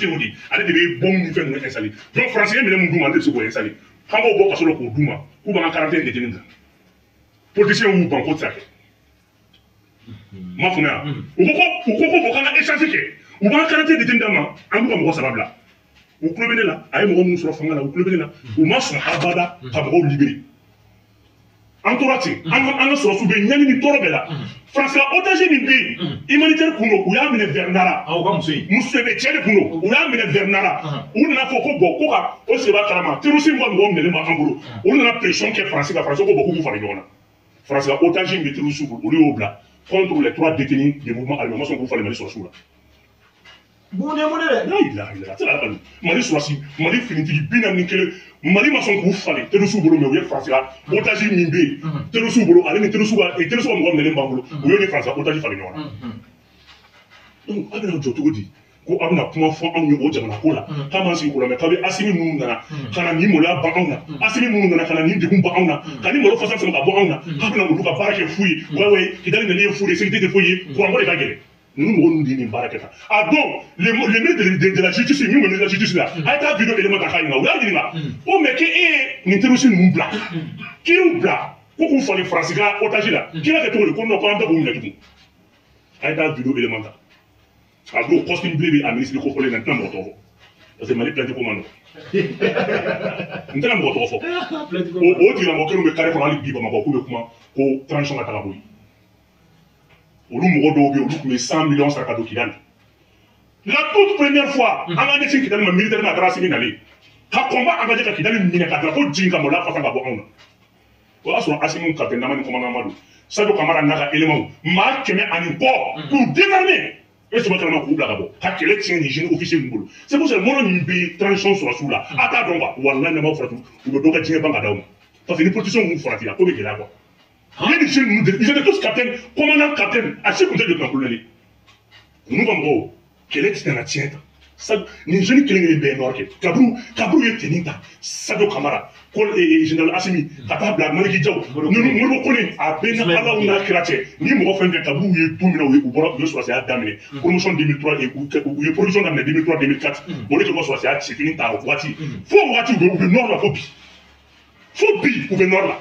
o de ale de bɛ bombe ni fɛn ninnu installé donc français minɛ mun d'u ma ale tɛ se k'o installé k'an b'o bɔ kaso la k'o d'u ma k'u b'an ka 41 détenus bila politiciens y'u ban ko tɛ se ka kɛ m'a faamuya u ko k'an ka échange kɛ u b'an 41 détenus d'an ma an b'u ka mɔgɔ 3 bila u tulo bɛ ne la a ye mɔgɔ minnu sɔrɔ fanga la u tulo bɛ ne la u ma sɔn abada ka mɔgɔw libéré an tora ten an ka sɔrɔsiw bɛ ɲani ni tɔɔrɔ bɛɛ la France ka otage min bɛ yen humanitaire kun don u y'a minɛ vers Nara muso bɛ cɛ de kun don u y'a minɛ vers Nara u nana fɔ ko bɔn ko ka o seba kalama terroriste ka mɔgɔ minɛlen b'an bolo u nana pression kɛ France kan France ko bɔn k'u k'u fara ɲɔgɔn na France ka otage min bɛ terroriste bolo olu y'o bila contre les 3 détenus du mouvement armé ma sɔn k'u falen Mali sɔrɔsiw la. Bon, Mali surasi Mali finitigi bina ni kelen Mali ma sɔn k'u falen terroriste bolo mais u ye France ka otage min bɛ yen terroriste bolo ale ni terroriste ka mɔgɔ minɛlen b'an bolo u y'o ni France ka otage falen ɲɔgɔn na donc a bɛna jɔ cogo di ko a bɛna kuma fɔ anw ye o jamana ko la k'a m'an sigi ko la mais k'a bɛ Assimi minnu nana ka na nin maloya ban anw na Assimi minnu nana ka na nin degun ban anw na ka nin malo fasa sama ka bɔ anw na k'a bɛna olu ka baara kɛ fu ye ouais Kidali nana ye fu ye sécurité tɛ foyi ye courant ko de ka gɛlɛn nous nous dit baara kɛ tan ah donc le ministre de la justice min ministre de la justice la a ye taa vidéo élément ta k'a ɲininka u y'a ɲininka ko mais que e ye nin terroriste ninnu bila k'i y'u bila ko k'u falen France ka otage la k'i b'a kɛ cogo di ko non ko an bɛɛ k'u minɛ tugun a ye taa vidéo élément ta a don costume bleu bɛ a ministre ko fɔlen na n tɛna mɔgɔ tɔgɔ fɔ parce que Mali plainte ko man nɔgɔn n tɛna mɔgɔ tɔgɔ fɔ o tigilamɔgɔ kelen bɛ carré kɔnɔ hali bi Bamakɔ k'u bɛ kuma ko transition ka taga bɔ yen olu mɔgɔ dɔw bɛ yen olu tun bɛ 100 millions saraka don Kidali la toute première fois an ka ɲɛsin Kidali ma militaire ma a taara Assimi nalen ka combat engagé ka Kidali minɛ ka drapeau jigin ka maloya fasa ka bɔ anw na o y'a sɔrɔ Assimi capitaine Nama ni commandant Amadu Sadio Kamara n'a ka élément maa 100 ani kɔ k'u désarmer e sɔrɔ kalama k'u bila ka bɔ ka kɛlɛ tiɲɛ nin jeune officier ninnu bolo c'est pour ça mɔnɔ min bɛ transition sɔrɔsiw la a t'a dɔn quoi walahi n'aw farati u bɛ dɔ ka diɲɛ ban ka d'aw ma parce que ni politiciens ninnu farati la ko bɛ gɛlɛya quoi. Les jeunes, ils étaient tous capitaines, commandants capitaines, assez contents de camp. Nous, comme gros, quel est un tien? Les jeunes qui sont bien marqués. Kabrou est tenu, Sadio Kamara, général Assimi, Katabla, Maliki Diaw, nous connaissons à Bénin, à la Ouna Kraté, ni mon frère Kabrou est tout miné, ou bon, je suis à Damé, promotion 2003 et production d'année 2003-2004, on est toujours soit c'est fini, t'as Wati. Faut Wati, ou le Nord la phobie. Phobie, ou le Nord là.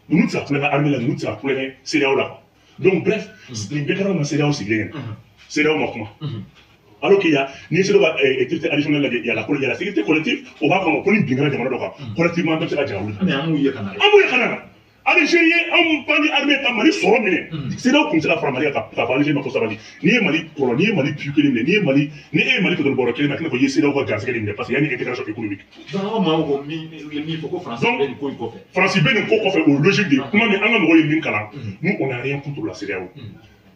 Nous sommes pour l'armée là, nous sommes pour les CEDEAO là. Donc bref, les bécars dans CEDEAO c'est bien. CEDEAO marquement. Alors qu'il y a une activité additionnelle, il y a la sécurité collective, on va prendre une bingara de Maroc. Collectivement, comme c'est la diaboule. Mais en mouillé canal. En mouillé canal. Algérien, en pandémie armée, en Mali, sort mené. C'est là où comme c'est la France, la Algérie, ma cosa Mali. Ni Mali, ni Mali, plus que ni Mali, ni Mali, que de bord, qui est maintenant voyé, c'est là où on va gaz, parce qu'il y a une intégration économique. Donc, France, ben, on fait au logique de comment on a envoyé une cala. Nous, on n'a rien contre la CEDEAO.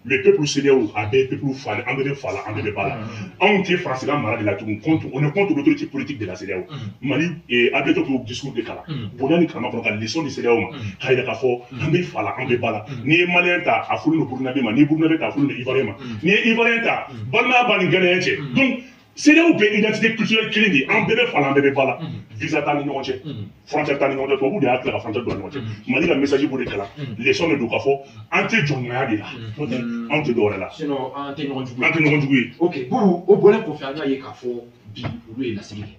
Le peuple CEDEAO a des peuples fallés, en devait falloir, en devait pas. On est français, malade de la tour, on est contre l'autorité politique de la CEDEAO. Mali et a bientôt pour le discours de Kala. Bonani Kama pour la leçon de CEDEAO. Kaïda Kafo, en devait falloir, en devait pas. Ni Malien ta, a foulé le Burnabe, ni Burnabe ta, a foulé le Ivoirien. Ni Ivoirien ta, Balma Balingane. Donc, CEDEAO peut identité culturelle clé, en devait falloir, en devait pas. Visa tani ɲɔgɔn cɛ frontière tani ɲɔgɔn cɛ tubabu de y'a tila ka frontière don a ɲɔgɔn cɛ Mali ka message b'o de kalan leçon de don k'a fɔ an tɛ jɔnɲɔgɔnya de la n'o tɛ an tɛ dɔwɛrɛ la sinon an tɛ ɲɔgɔn jugu ye ok Boubou o bɔlen kɔfɛ an y'a ye k'a fɔ bi olu ye lasigi kɛ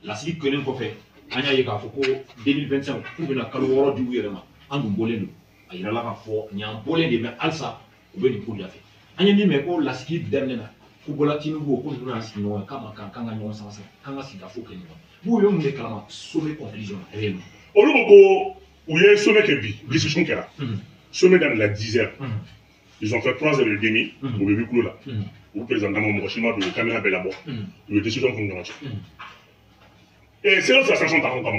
lasigi kɛlen kɔfɛ an y'a ye k'a fɔ ko 2025 k'u bɛna kalo 6 di u yɛrɛ ma an dun bɔlen don a yirala k'a fɔ nin y'an bɔlen de mais halisa u bɛ nin ko de fɛ an ye min mɛn ko lasigi daminɛ na ko Bola Tinubu ko ninnu y'a sigi ɲɔgɔn k'a ma kan ka ɲɔgɔn sama sama k'an ka sigi ka fɔ kɛ ɲɔgɔn vous avez des calmes sommet conclusion réellement. Au lieu où il y a sommet qui est discussion qui est là, sommet dans la 10 heures. Ils ont fait 3h30 au bébé clos là. Vous présentez mon chinois de caméra belle là-bas. Le décision qu'on a. Et c'est là où la sanction t'as encore.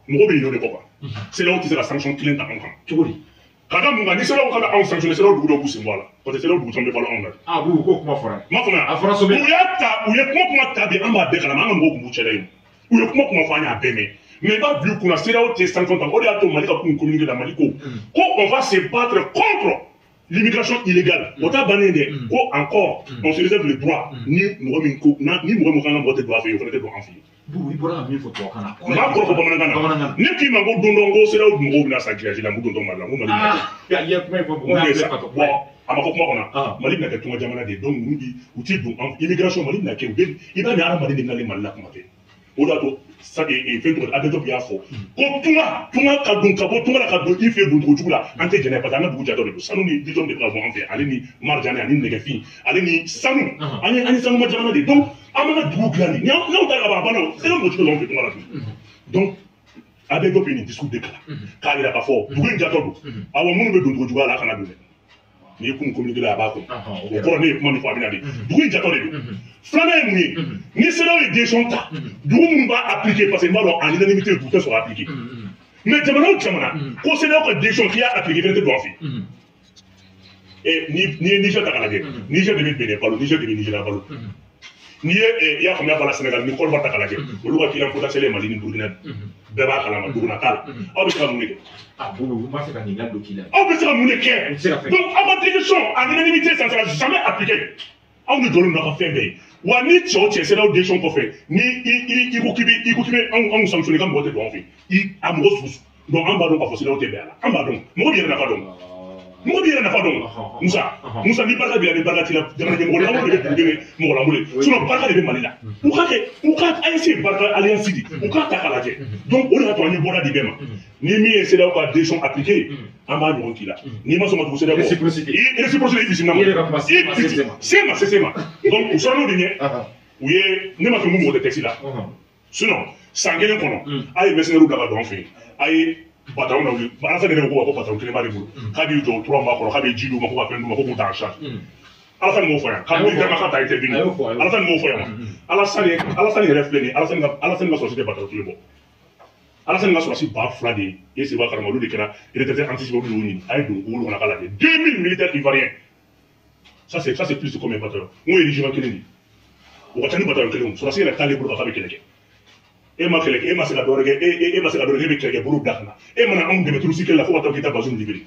Mon bébé il ne pas. C'est là où la sanction client t'as encore. Tu vois? Quand on a c'est là où on a sanctionné, c'est là où vous devez vous voilà. Parce que c'est là où vous tombez pas là on a. Ah vous comment faire? Ma femme. À France sommet. Où y a comment taber en bas de la main on vous chérie. Où y a comment faire un béné. Mais pas vu qu'on a c'est là où t'es sanction t'as. On est à ton Mali pour communiquer la Maliko. Quand on va se battre contre l'immigration illégale o t'a bannen dɛ ko encore on se réserve le droit ni mɔgɔ min ko ni mɔgɔ min kan ka mɔgɔ tɛ don a fɛ yen o fana tɛ don an fɛ yen. Bugu i bɔra ka min fɔ tubabukan na. n b'a kɔrɔ fɔ bamanankan na ne k'i ma ko don dɔ n ko CEDEAO mɔgɔw bɛna san tirage la n ko don dɔ Mali la n ko Mali bɛna kɛ. i ye kuma in fɔ bon a ma fɔ kuma kɔnɔ Mali bɛna kɛ tunga jamana de ye donc ninnu bi u ti don immigration Mali bɛna kɛ u bɛ i b'a mɛn hadamaden de nalen Mali la kuma tɛ o de y'a to fɛn tɔgɔ Abidjan y'a fɔ ko tunga ka don ka bɔ tunga la ka don i fɛ don cogo jugu la an tɛ jɛnɛ parce que an ka dugu jatɔ de don sanu ni bitɔn de bɛ ka bɔ an fɛ ale ni marijani ani nɛgɛfin ale ni sanu an ye sanuma jamana de donc an b'an ka dugu dilan de n'aw ta ka ban a banna o sɛbɛn mɔgɔ cogo la an fɛ tunga la tun donc Abidjan bɛ nin discours de kalan k'a yira k'a fɔ dugu in jatɔ don awɔ minnu bɛ don cogo jugu la a kana don dɛ n'i ye kun communiqué la a b'a kɔnɔ o kɔrɔ ne ye kuma min fɔ a bɛna de dugu in jatɔ de don filanan ye mun ye ni CEDEAO ye décision ta dugu minnu b'a appliquer parce que n b'a dɔn en unanimité du tɛ sɔrɔ appliquer mais jamana o jamana ko CEDEAO ka décision k'i y'a appliquer fɛnɛ tɛ don an fɛ yen n'i ye Niger ta k'a lajɛ Niger de bɛ Benin balo Niger de bɛ Nigéria balo n'i ye i y'a faamuya bala Sénégal ni Côte d'Ivoire ta k'a lajɛ olu ka client potentiel ye Mali ni Burkina bɛɛ b'a kalama duguna t'a la aw bɛ se ka mun de kɛ. B'a fɛ ka ɲininkali dɔ k'i la. aw bɛ se ka mun de kɛ donc aw ka décision en unanimité ça ne sera jamais appliqué aw ni jɔlen don aw ka fɛn bɛɛ ye wa ni cɛ o cɛ CEDEAO décision kɔfɛ ni i ko k'i bɛ anw sanctionné ka mɔgɔ tɛ don an fɛ yen a mɔgɔ susu donc an b'a dɔn k'a fɔ CEDEAO tɛ bɛn a la an b'a dɔn mɔgɔ b'i yɛrɛ nafa dɔn mɔgɔ b'i yɛrɛ nafa dɔn Musa ni barika b'i la ni barika t'i la jamana ɲɛmɔgɔ lankolon de bɛ dugu mɔgɔ lankolon sinon barika de bɛ Mali la u ka AEC barika alliance de u k'a ta k'a lajɛ donc o de y'a to an ye bɔda di bɛɛ ma ni min ye CEDEAO ka décision appliqué an b'a ɲɔgɔn k'i la n'i ma sɔn ka tugu CEDEAO réciprocité i bisimila ma se ma donc u sɔrɔ n'o de ɲɛ u ye ne ma fɛ mun mɔgɔ tɛ texte la sinon san kelen kɔnɔ a ye mercenaires bila ka don an fɛ yen a ye patron na wuli Alassane yɛrɛ ko ko patron kelen b'ale bolo k'a b'i jɔ 3 mois kɔrɔ k'a bɛ ji d'u ma ko ka fɛn d'u ma ko k'u ta en charge Alassane m'o fɔ yan k'a bɛ dama ka ta intervenir Alassane m'o fɔ yan Alassane yɛrɛ filɛ nin ye Alassane ka sɔrɔsi tɛ patron kelen bɔ Alassane ka sɔrɔsi ba 2 de ye Seba Karama olu de kɛra retraité anticipé olu y'o ɲini a ye don olu kɔnɔ k'a lajɛ 2000 militaires ivoiriens ça c'est plus de combien de bataillons n ko ye régiment kelen de o ka ca ni bataillon kelen o sɔrɔsi yɛrɛ t'ale bolo k'a bɛ kɛlɛ kɛ e ma kɛlɛ kɛ e ma se ka dɔ wɛrɛ kɛ e ma se ka dɔ wɛrɛ kɛ e bɛ kɛlɛ kɛ bolo da kana e mana anw dɛmɛ turusi kelen la fo ka taa k'i ta Bazoum libéré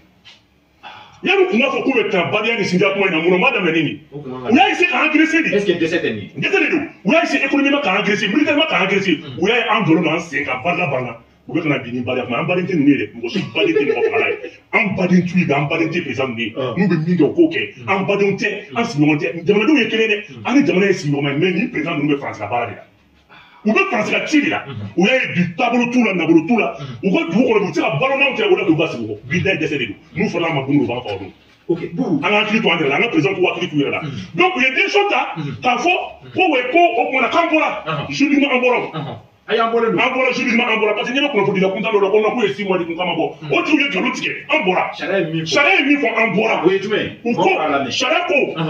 yanni u m'a fɔ k'u bɛ taa Badiya ni Sindia kuma in na mun na u m'a daminɛ ni nin u y'a essayé k'an agresser de. Est-ce que dɛsɛ tɛ nin ye. Dɛsɛ de don u y'a essayé économiquement k'an agresser militairement k'an agresser u y'a ye an jɔlen don an sen kan barika banna u bɛ ka na bin ni Badiya kuma an baden tɛ ninnu ye dɛ mɔgɔ si baden tɛ mɔgɔ fagala ye an baden t'u ye an baden tɛ président ninnu ye n'u bɛ min kɛ u k'o kɛ an badenw tɛ an sigiɲɔgɔn tɛ jamanadenw ye kelen dɛ an ni jamana ye sigiɲɔgɔn ye mais ni président ninnu bɛ Faransi ka baara de la. U bɛ Faransi ka ci de la u y'a ye bi taabolo t'u la nabolo t'u la u ka dugu kɔnɔ u tɛ se ka balo n'anw tɛ o de t'u ka sigi kɔ bidayi dɛsɛ de don n'u fɔra an ma don o b'an faga o don. an ka hakili to an yɛrɛ la an ka président k'u hakili t'u yɛrɛ la donc u ye décision ta k'a fɔ ko o kumana k'an bɔra juridiquement an bɔra a y'an bɔlen don an bɔra juridiquement an bɔra parce que n'i bɛ kunnafoni la kuntan dɔ la ko non k'u ye 6 mois di kun k'an ma bɔ o tigiw ye nkalon tigɛ an bɔra sariya ye min fɔ an bɔra o ye jumɛn u ko sariya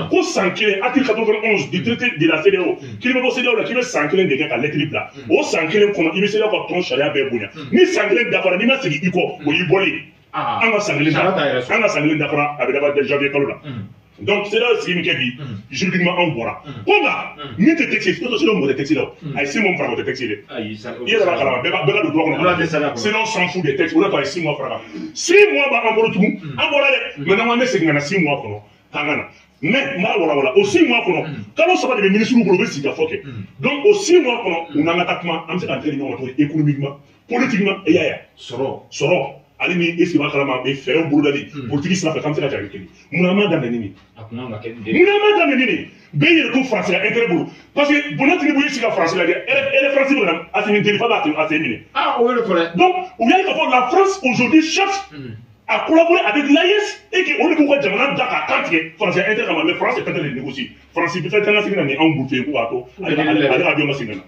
ko san kelen article 91 du traité de la CEDEAO k'i bɛ bɔ CEDEAO la k'i bɛ san kelen de kɛ ka lettre bila o san kelen kɔnɔ i bɛ CEDEAO ka tɔn sariya bɛɛ bonya ni san kelen dafara n'i ma segin i kɔ o y'i bɔlen an ka san kelen dafara a bɛ dafa janvier kalo la donc CEDEAO sigi min kɛ bi juridiquement an bɔra ko nka min tɛ texte ye CEDEAO mɔgɔ tɛ texte la o a ye 6 mois fara o tɛ texte ye dɛ i yɛrɛ b'a kalama bɛɛ ka don droit kɔnɔ CEDEAO s'en fout des textes o de k'a ye 6 mois fara kan 6 mois b'an bolo tugun an bɔra dɛ maintenant an bɛ segin ka na 6 mois kɔnɔ k'an ka na mais n b'a walawala o 6 mois kɔnɔ kalo 3 de bɛ ministre bolo u bɛ sigi ka fɔ kɛ donc o 6 mois kɔnɔ u n'an ka taa kuma an bɛ se ka ntɛli ɲɔgɔn to économiquement politiquement e y'a ye sɔrɔ ale ni esi b'a kalama fɛɛrɛw bolodali politique sira fɛ k'an bɛ se ka jaabi kelen mun an m'a daminɛ ni nin bɛɛ yɛrɛ to Faransi ka intérêt bolo parce que Bouna Tinubu y'i sigi ka Faransi lajɛ elle est Faransi bɛ na a tɛ nin teli f'a b'a sen minɛ donc u y'a ye k'a fɔ la France aujourd'hui cherche à collaborer avec l'AES et que olu b'u ka jamana da k'a kan tigɛ Faransi ka intérêt kama mais France est en train de négocier Faransi bɛ fɛn caman sigi na ni anw b'u fɛ yen ko k'a to ale ka avion ma sigi na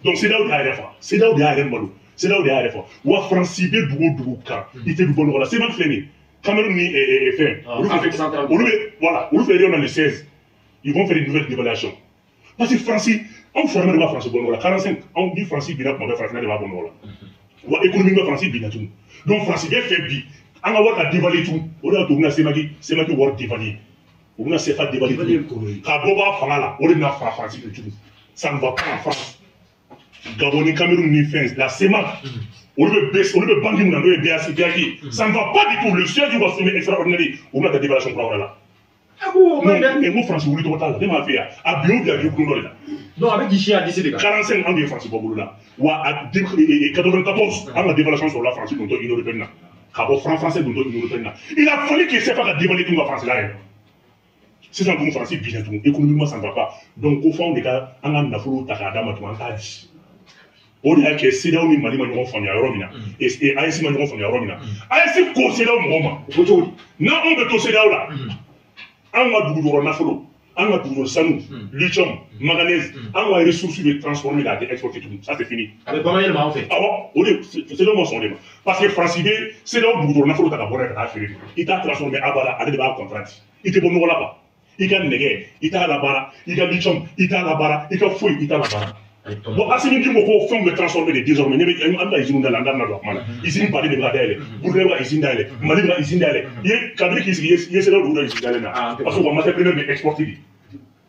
donc CEDEAO de y'a yɛrɛ faga CEDEAO de y'a yɛrɛ malo CEDEAO de y'a yɛrɛ fɔ wa Faransi bɛ dugu o dugu kan i tɛ du bɔ nɔgɔ la sema filɛ nin ye Cameroun ni fɛn olu fɛ réunion le 16 ils vont faire une nouvelle dévaluation parce que Faransi anw fɔrɔmɛ de b'a Faransi bɔ nɔgɔ la 45 anw ni Faransi binna kuma bɛɛ Farafinna de b'a bɔ nɔgɔ la wa économiquement Faransi binna tugun donc Faransi bɛ fɛ bi an ka wari ka dévaluer tugun o de y'a to u bɛna semaki wari dévaluer u bɛna CFA dévaluer k'a bɔ bɔ a fanga la o de bɛna fara Faransi de tugun ça ne va pas en France Gabon ni Cameroun ni fɛn la CEMAC On veut banquer mon nom et BACI. Ça ne va pas du tout. Le siège va sommet extraordinaire. On a des dévaluations pour là. Ah bon, non, et moi, France, vous voulez total. Même affaire. À bio, bien, là. Non, avec Guichet à décider. 45 ans de France, pour vous là. Ou à 94 ans de dévaluation sur la France, dont il européenne là. Français, dont il européenne là. Il a fallu qu'il s'est pas dévaluer tout la France là. C'est ça comme français, bien tout. Économiquement, ça ne va pas. Donc, au fond, les gars, on a un afro, t'as un dame, tu m'entends. On dit que c'est là où Mali m'a dit famille à Romina et ASC m'a dit famille à Romina. ASC ko c'est là où Roma. Non on veut tout c'est là où là. On va doulourer nafolo, on va doulourer sanou, lithium, manganèse, on va ressources de transformer là, de exporter tout. Ça c'est fini. Avec pas mal en fait. Ah bon, c'est là où on s'en est. Parce que francité, c'est là où doulourer nafolo t'as d'abord à faire. Il t'a transformé à bala, à des bas contrat. Il te bon nous là-bas. Il t'a négué, il t'a la bara, il t'a lithium, il t'a la bara, il t'a fouille, il t'a la bara. Bon, assez bien qu'on fait me transformer désormais. Il y a une usine dans la usine pas de bradelle. Vous avez une usine d'aller. Mali une usine d'aller. Il y a cadre qui est là où usine d'aller. Parce qu'on va faire exporter.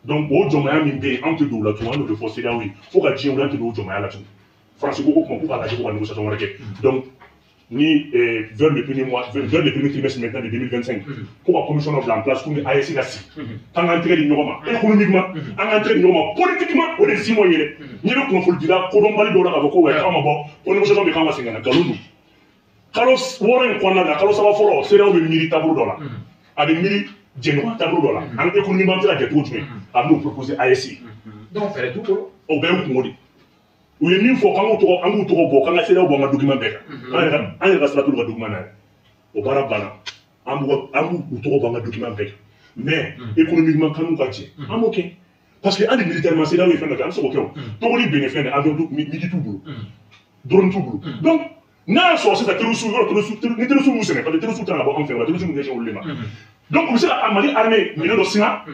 Donc, au Jomaya Mimbe, entre deux là, tout le monde le forcer là, oui. Faut que tu aies un peu de Jomaya là. France, beaucoup pour la négociation. Donc, ni vers le premier mois, vers le premier trimestre maintenant de 2025, pour la commission en place, pour ASC là, en entrée de Norma, économiquement, en entrée de Norma, politiquement, on est 6 mois. Ni le conflit de la Colombie de la Bako, et Kamabo, pour nous sommes en train de Galou. Carlos Warren Kwanada, Carlos Avaforo, c'est là où le militaire dollar. Avec mili, Genoa tableau dollar. En économiquement, c'est la guerre tout à nous proposer ASC. Donc, on fait tout. Au Béou Koumodi. Ou les mille fois quand on trouve quand c'est là où on a document bec. On est resté là tout le document là. Au Barabana, on trouve un document bec. Mais économiquement, quand on va dire, ok. Parce que les militairement, c'est là où ils font le cas, c'est ok. Tous les bénéfices, avion tout, midi tout boulot. Drone tout boulot. Donc, n'a pas c'est la terrorisme, les terroristes, c'est pas les terroristes là-bas, on fait, les terroristes, nous déjà, on les met. Donc, vous savez, à Mali, armée, milieu de Sina,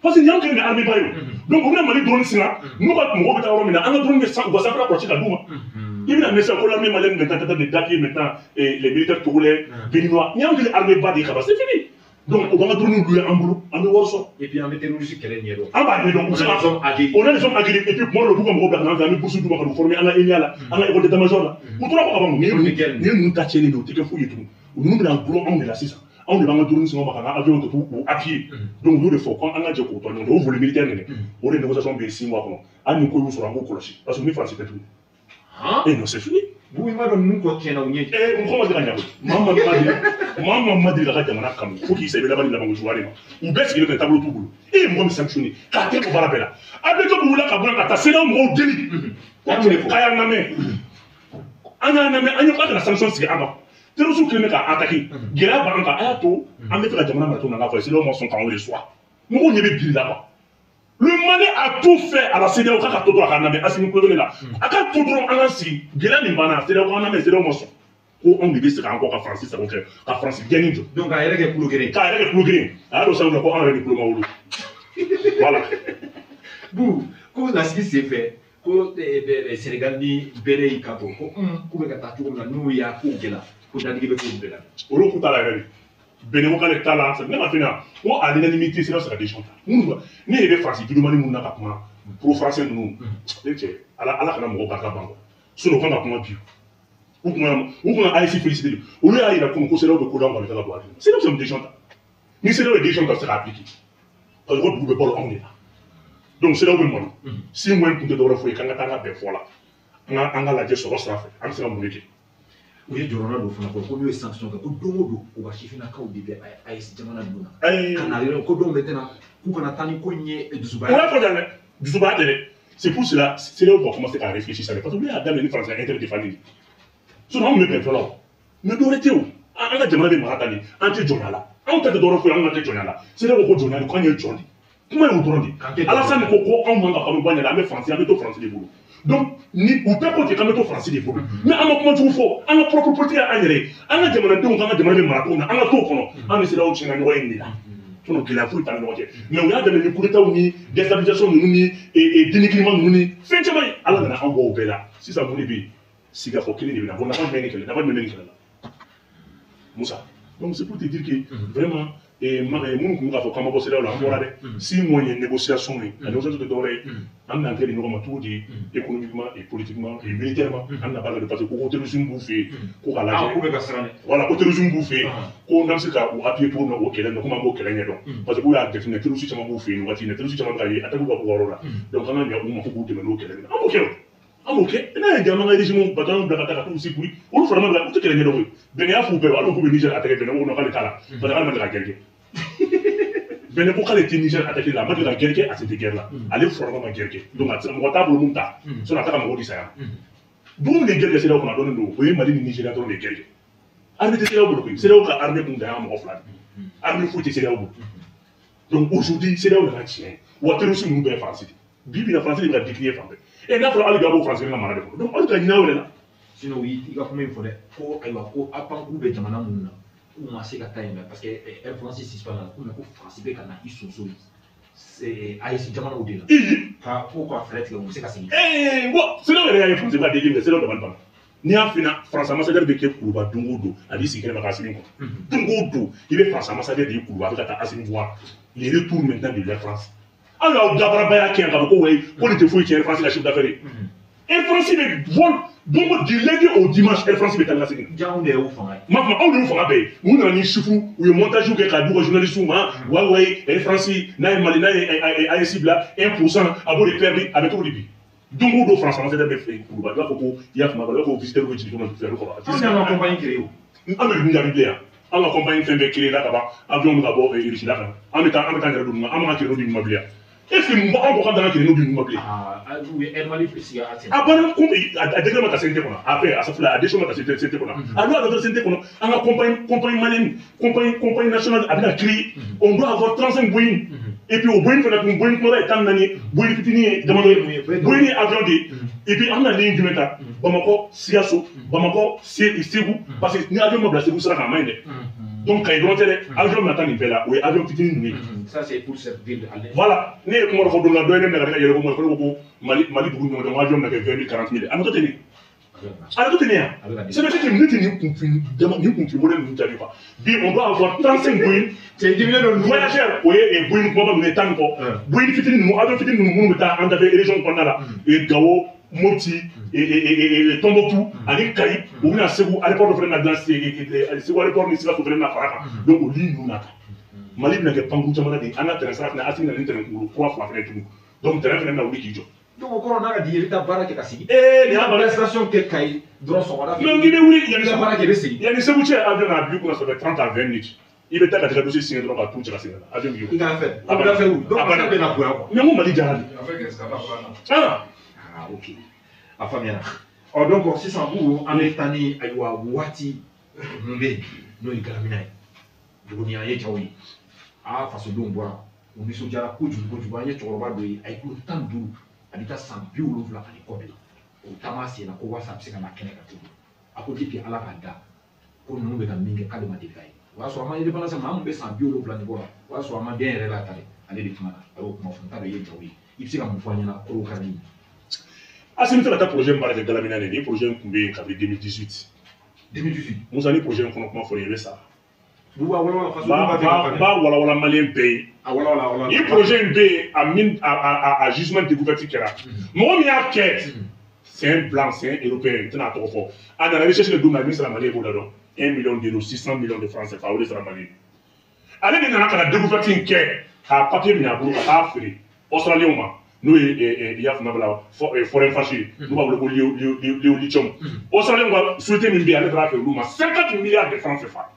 parce qu'il y a une armée bayo. Donc, on a Mali drone Sina, nous, on va me remettre à Romina, on a drone de sang, on va s'appeler à approcher la Douma. Il y a une l'armée malienne maintenant, les militaires togolais, béninois, il y a une armée bas des cabas, c'est fini. Donc, on va donner un boulot, un boulot. Et puis, on met terroriste qui est là. Ah, bah, donc, on a les hommes aguerris. Et puis, moi, le boucan, Robert, on a mis pour se former, on a Enya, on a école d'état-major là. Pour tout avant, nous, nous, t'as les deux, t'es que fouiller tout. Nous, on a un boulot, on est là, c'est ça. On est dans le tour, on va avion tout ou à pied. Donc, nous, le faut, quand on a déjà pour toi, on ouvre le militaire, on est négociation de 6 mois. On a une commune sur un gros colosse. Parce que nous, France, c'est tout. Et non, c'est fini. Vous, il m'a donné quoi qui est là où il est. Eh, on commence à dire, maman m'a dit, la radio, il faut qu'il s'aille là-bas, il a mangé jouer. Ou baisse, il y a un tableau tout boulot. Et moi, me sanctionner. Quand tu es pour la là. Avec le boulot, c'est là où on délit. On a la sanction, c'est avant. Tu nous souviens qu'à attaquer. Guerre, on a tout. On met la jamana, on a fait, c'est là où on s'en quand on le soit. Nous, on y avait bien là-bas. Le Mali a tout fait à la CDAO quand on a fait à ce là. À quand tout le monde a si, Guéla Nimbana, c'est là où on a mis, c'est là où on s'en. On devait se rendre encore à France, ça veut dire à France gagne. Donc, à elle est plus gré. À elle est plus gré. Alors, ça ne va pas en diplôme au loup. Voilà. Vous, quand on a ce qui s'est fait, quand les Sénégalais béné y kato, quand on a tout le monde nous y a où là, pour t'as dit que vous là. Au lieu de la réalité. Bénémo quand les talents, c'est même à finir. On a l'unanimité, c'est là que ça des gens. Nous, ni les Français, qui demandent nous n'a pour Français nous. À la fin, on va pas sur le camp comment dire. Ou qu'on a ici félicité. Au lieu d'aller comme c'est là où le on va mettre la boîte. C'est là que c'est des gens. Mais c'est là où des gens sera appliqué. Parce que vous ne pouvez pas le là. Donc c'est là où le monde. Si moi je peux te donner fouiller quand on a des fois là, on a la gestion de ça fait. On sera mouillé. Oui, du Ronaldo, il y a des sanctions. On va chiffrer la cause de l'AS Jamana Duna. Quand on arrive au maintenant, pour qu'on attende qu'on y ait du Zuba. Du Zuba, c'est pour cela, c'est là où on va commencer à réfléchir. Parce que nous, Adam et les Français interdéfendus. Sinon, on me perd là. Mais d'où est-il? On a demandé Maratani, anti-Jonala. On t'a donné un anti-Jonala. C'est là où on Jonala, quand il y a Johnny. Comment on dit? Alassane Koko, on m'a pas la même français, avec tout français des boulots. Donc, ou pas côté quand on français des boulots. Mais on a comment tu fais? On a propre politique à aller. On a demandé, on a demandé Marathon, on a tout pendant. On est là où tu n'as rien là. Donc, il a fouillé dans le monde. Mais on a demandé coup d'état ou ni, déstabilisation ou ni, et dénigrement ou ni. Fin de semaine, alors on a envoyé au Bella. Si ça voulait bien, si il faut qu'il y ait on n'a pas mené qu'il y a. Moussa. Donc, c'est pour te dire que vraiment, mun kun ka fɔ k'an ma bɔ CEDEAO la an bɔra dɛ 6 mois ye négociation ye a négociation tɛ dɔwɛrɛ ye an bɛna kɛ de ɲɔgɔn ma cogo di économiquement et politiquement et militairement an bɛna baara kɛ parce que ko terrorisme b'u fɛ yen ko k'a lajɛ voilà ko terrorisme b'u fɛ yen ko n'an bɛ se ka o appuyer cogo min na o kɛlɛ na komi an b'o kɛlɛ ɲɛdɔn parce que k'u y'a jateminɛ terroriste caman b'u fɛ yen waati in na terroriste caman bɛ ka ye attaque b'a fɔ yɔrɔ la donc an ka ɲɛ u ma ko k'u dɛmɛ n'o kɛlɛ na an b'o kɛ an b'o kɛ n'a ye jamana ka régime bateau bila ka taa ka t'u sigi olu fana ma u tɛ kɛlɛ ɲɛdɔn koyi Benin y'a f'u bɛɛ alors k'u bɛ Niger attaquer Benin ko non k'ale t'a la parce que k'ale ma deli ka guerre kɛ Benin ko k'ale tɛ Niger attaquer la a ma deli ka guerre kɛ a tɛ guerre la ale fɔlɔ ma guerre kɛ donc a mɔgɔ t'a bolo mun ta sinon a t'a ka mɔgɔw di saya dumuni de guerre kɛ CEDEAO kɔnɔ a dɔnnen don o ye Mali ni Nigéria dɔrɔn de guerre kɛ armée tɛ CEDEAO bolo koyi CEDEAO ka armée kun dan y'an mɔgɔ 2 de armée foyi tɛ CEDEAO bolo donc aujourd'hui CEDEAO nana tiɲɛ wa terroriste ninnu bɛɛ ye France de bi bi na France de bɛ ka décrier fan bɛɛ et n'a fɔra hali bi a b'o France ka mara de kɔnɔ donc hali ka ɲinɛ o de la sinon i ka kuma in fɔ dɛ ko ayiwa ko a panku bɛ jamana minnu na k'u ma se ka taa yen parce que Air France suspend la ko France bɛ ka na i soso AES jamanaw de la ka ko ka fɛɛrɛ tigɛ u bɛ se ka segin bon CEDEAO yɛrɛ y'a ye France bɛ ka décrier CEDEAO dabali banna n'i y'a f'i ɲɛna France ambassadeur bɛ kɛ Kuluba don o don a b'i sigi kɛnɛ ma k'a sigi kɔnɔ don o don i bɛ France ambassadeur de ye Kuluba a bɛ ka taa Assimi voir les retours maintenant de l'Air France alors aw dabaraba y'a kɛ yan k'a fɔ ko wayi ko nin tɛ foyi tiɲɛ Air France la chiffre d'affaires ye Air France bɛ vol donc du lundi au dimanche Air France bɛ taa ni ka segin janw de y'u fanga ye ma fɔ anw de y'u fanga bɛɛ ye mun nana ni chiffre u ye montage kɛ k'a d'u ka journalistes ma wayi Air France n'a ye Mali n'a ye AES bila 1% a b'o de perdre a bɛ cogo di bi don o don France ambassadeur bɛ fɛ Kuluba i b'a fɔ ko i y'a faamu i b'a fɔ ko visiteur bɛ jigin kɔnɔ fɛrɛ kɔrɔ anw y'an ka compagnie créé o an bɛ dun jaabi bilen yan an ka compagnie fɛn bɛɛ créé la ka ban avion bɛ ka bɔ Russie la kan an bɛ taa an yɛrɛ d'u ma an ma créé n'o di ɲuman bilen est ce que an ko k'an kana créé n'o di ɲuman bilen Air Mali sigi a ten a banna ko a degré ma ta CNT kɔnɔ après a safila a décision ma ta CNT kɔnɔ a doit avoir CNT kɔnɔ an ka compagnie malienne compagnie nationale a bɛna créé on doit avoir 35 Boeing et puis au Boeing fana tun Boeing kumaba ye 14 ye Boeing fitinin ye damadɔ ye Boeing ye avion de ye et puis an bɛna ligne jumɛn ta Bamako Sikaso Bamako Ségou parce que ni avion ma bila Ségou sira kan a man ɲi dɛ donc kayi dɔrɔn tɛ dɛ avion bɛna taa nin bɛɛ la o ye avion fitinin ninnu ye ça c'est pour servir voilà ne ye kuma dɔ fɔ don la dɔ ye ne minɛ ka ne ka yɛlɛ ko ma ko ko Mali dugu ɲɔgɔn tɛ ko avion bɛna kɛ 20 000 40 000 a bɛ to ten de a bɛ to ten de yan c'est vrai que ne tɛ nin kunfin modèle ninnu jaabi quoi bi on doit avoir 35 Boeing voyageurs o ye Boeing kumaba ninnu ye 10 kɔ Boeing fitinin ninnu avion fitinin ninnu minnu bɛ taa an dafɛ région kɔnɔna la Gao Mopti Tombouctou ani Kayi u bɛna Segu aéroport dɔ fana na dilan Segu aéroport ni Sikaso fana na fara kan donc o ligne ninnu na ta Mali bɛna kɛ pankurun jamana de ye an ka terrain sara fana Assimi na ni terrain kura 2 fana tugun donc terrain fana bɛna wuli k'i jɔ donc o kɔrɔ n'a ka di i bɛ taa baara kɛ ka segin nin y'a baara station kɛ Kayi dɔrɔn sɔgɔmada fɛ donc i bɛ wuli baara kɛ i bɛ segin yanni Segu cɛ avion na a bi kunna ça fait 30 à 20 minutes i bɛ taa ka t'i ka dossier signer dɔrɔn ka t'u cɛ ka segin avion b'i i ka fɛ a bɛ fɛ wu donc a bɛ na bonya quoi mais n ko Mali jara de ok a faamuyara ɔ donc sisan bugu an bɛ taa ni ayiwa waati mun bɛ yen n'o ye galamina ye tuguni an ye jaw ye fasodenw bɔra u nisɔndiyara kojugu an ye cɛkɔrɔba dɔ ye a ye kilo 15 a bɛ taa san 70 ani kɔ de la o taama sen na ko walasa a bɛ se ka na kɛnɛ ka tugu a ko depuis ala k'a da ko ninnu bɛ ka min kɛ k'ale ma deli k'a ye o y'a sɔrɔ a ma indépendance maa mun bɛ san 70 ni bɔ la o y'a sɔrɔ a ma den yɛrɛ la ta dɛ ale de kumana a y'o kuma fɔ n t'a dɔn i ye jaw ye i bɛ se ka mun fɔ an ɲɛna kolo kari min Assimi tɛ ka taa projet baara kɛ galamina de ni projet in tun bɛ yen kabini 2018 Musa ni projet in kɔnɔ kuma fɔra i bɛ sa b'a walawala maliyɛn bɛɛ ye ni projet in bɛ yen a jugement découverte kɛra mɔgɔ min y'a kɛ c'est un blanc c'est un européen n tɛna a tɔgɔ fɔ a nana recherche de don na min sara Mali ye b'o la dɔn 1 million d'euros 600 millions de francs CFA o de sara Mali ye ale de nana ka na découverte in kɛ k'a papier minɛ a bolo ka taa feere Australiens ma n'o ye i y'a faamuya bala foreign fashion n'u b'a wele ko lithium Australiens ka société min bɛ yen ale taara feere olu ma 50 milliards de francs CFA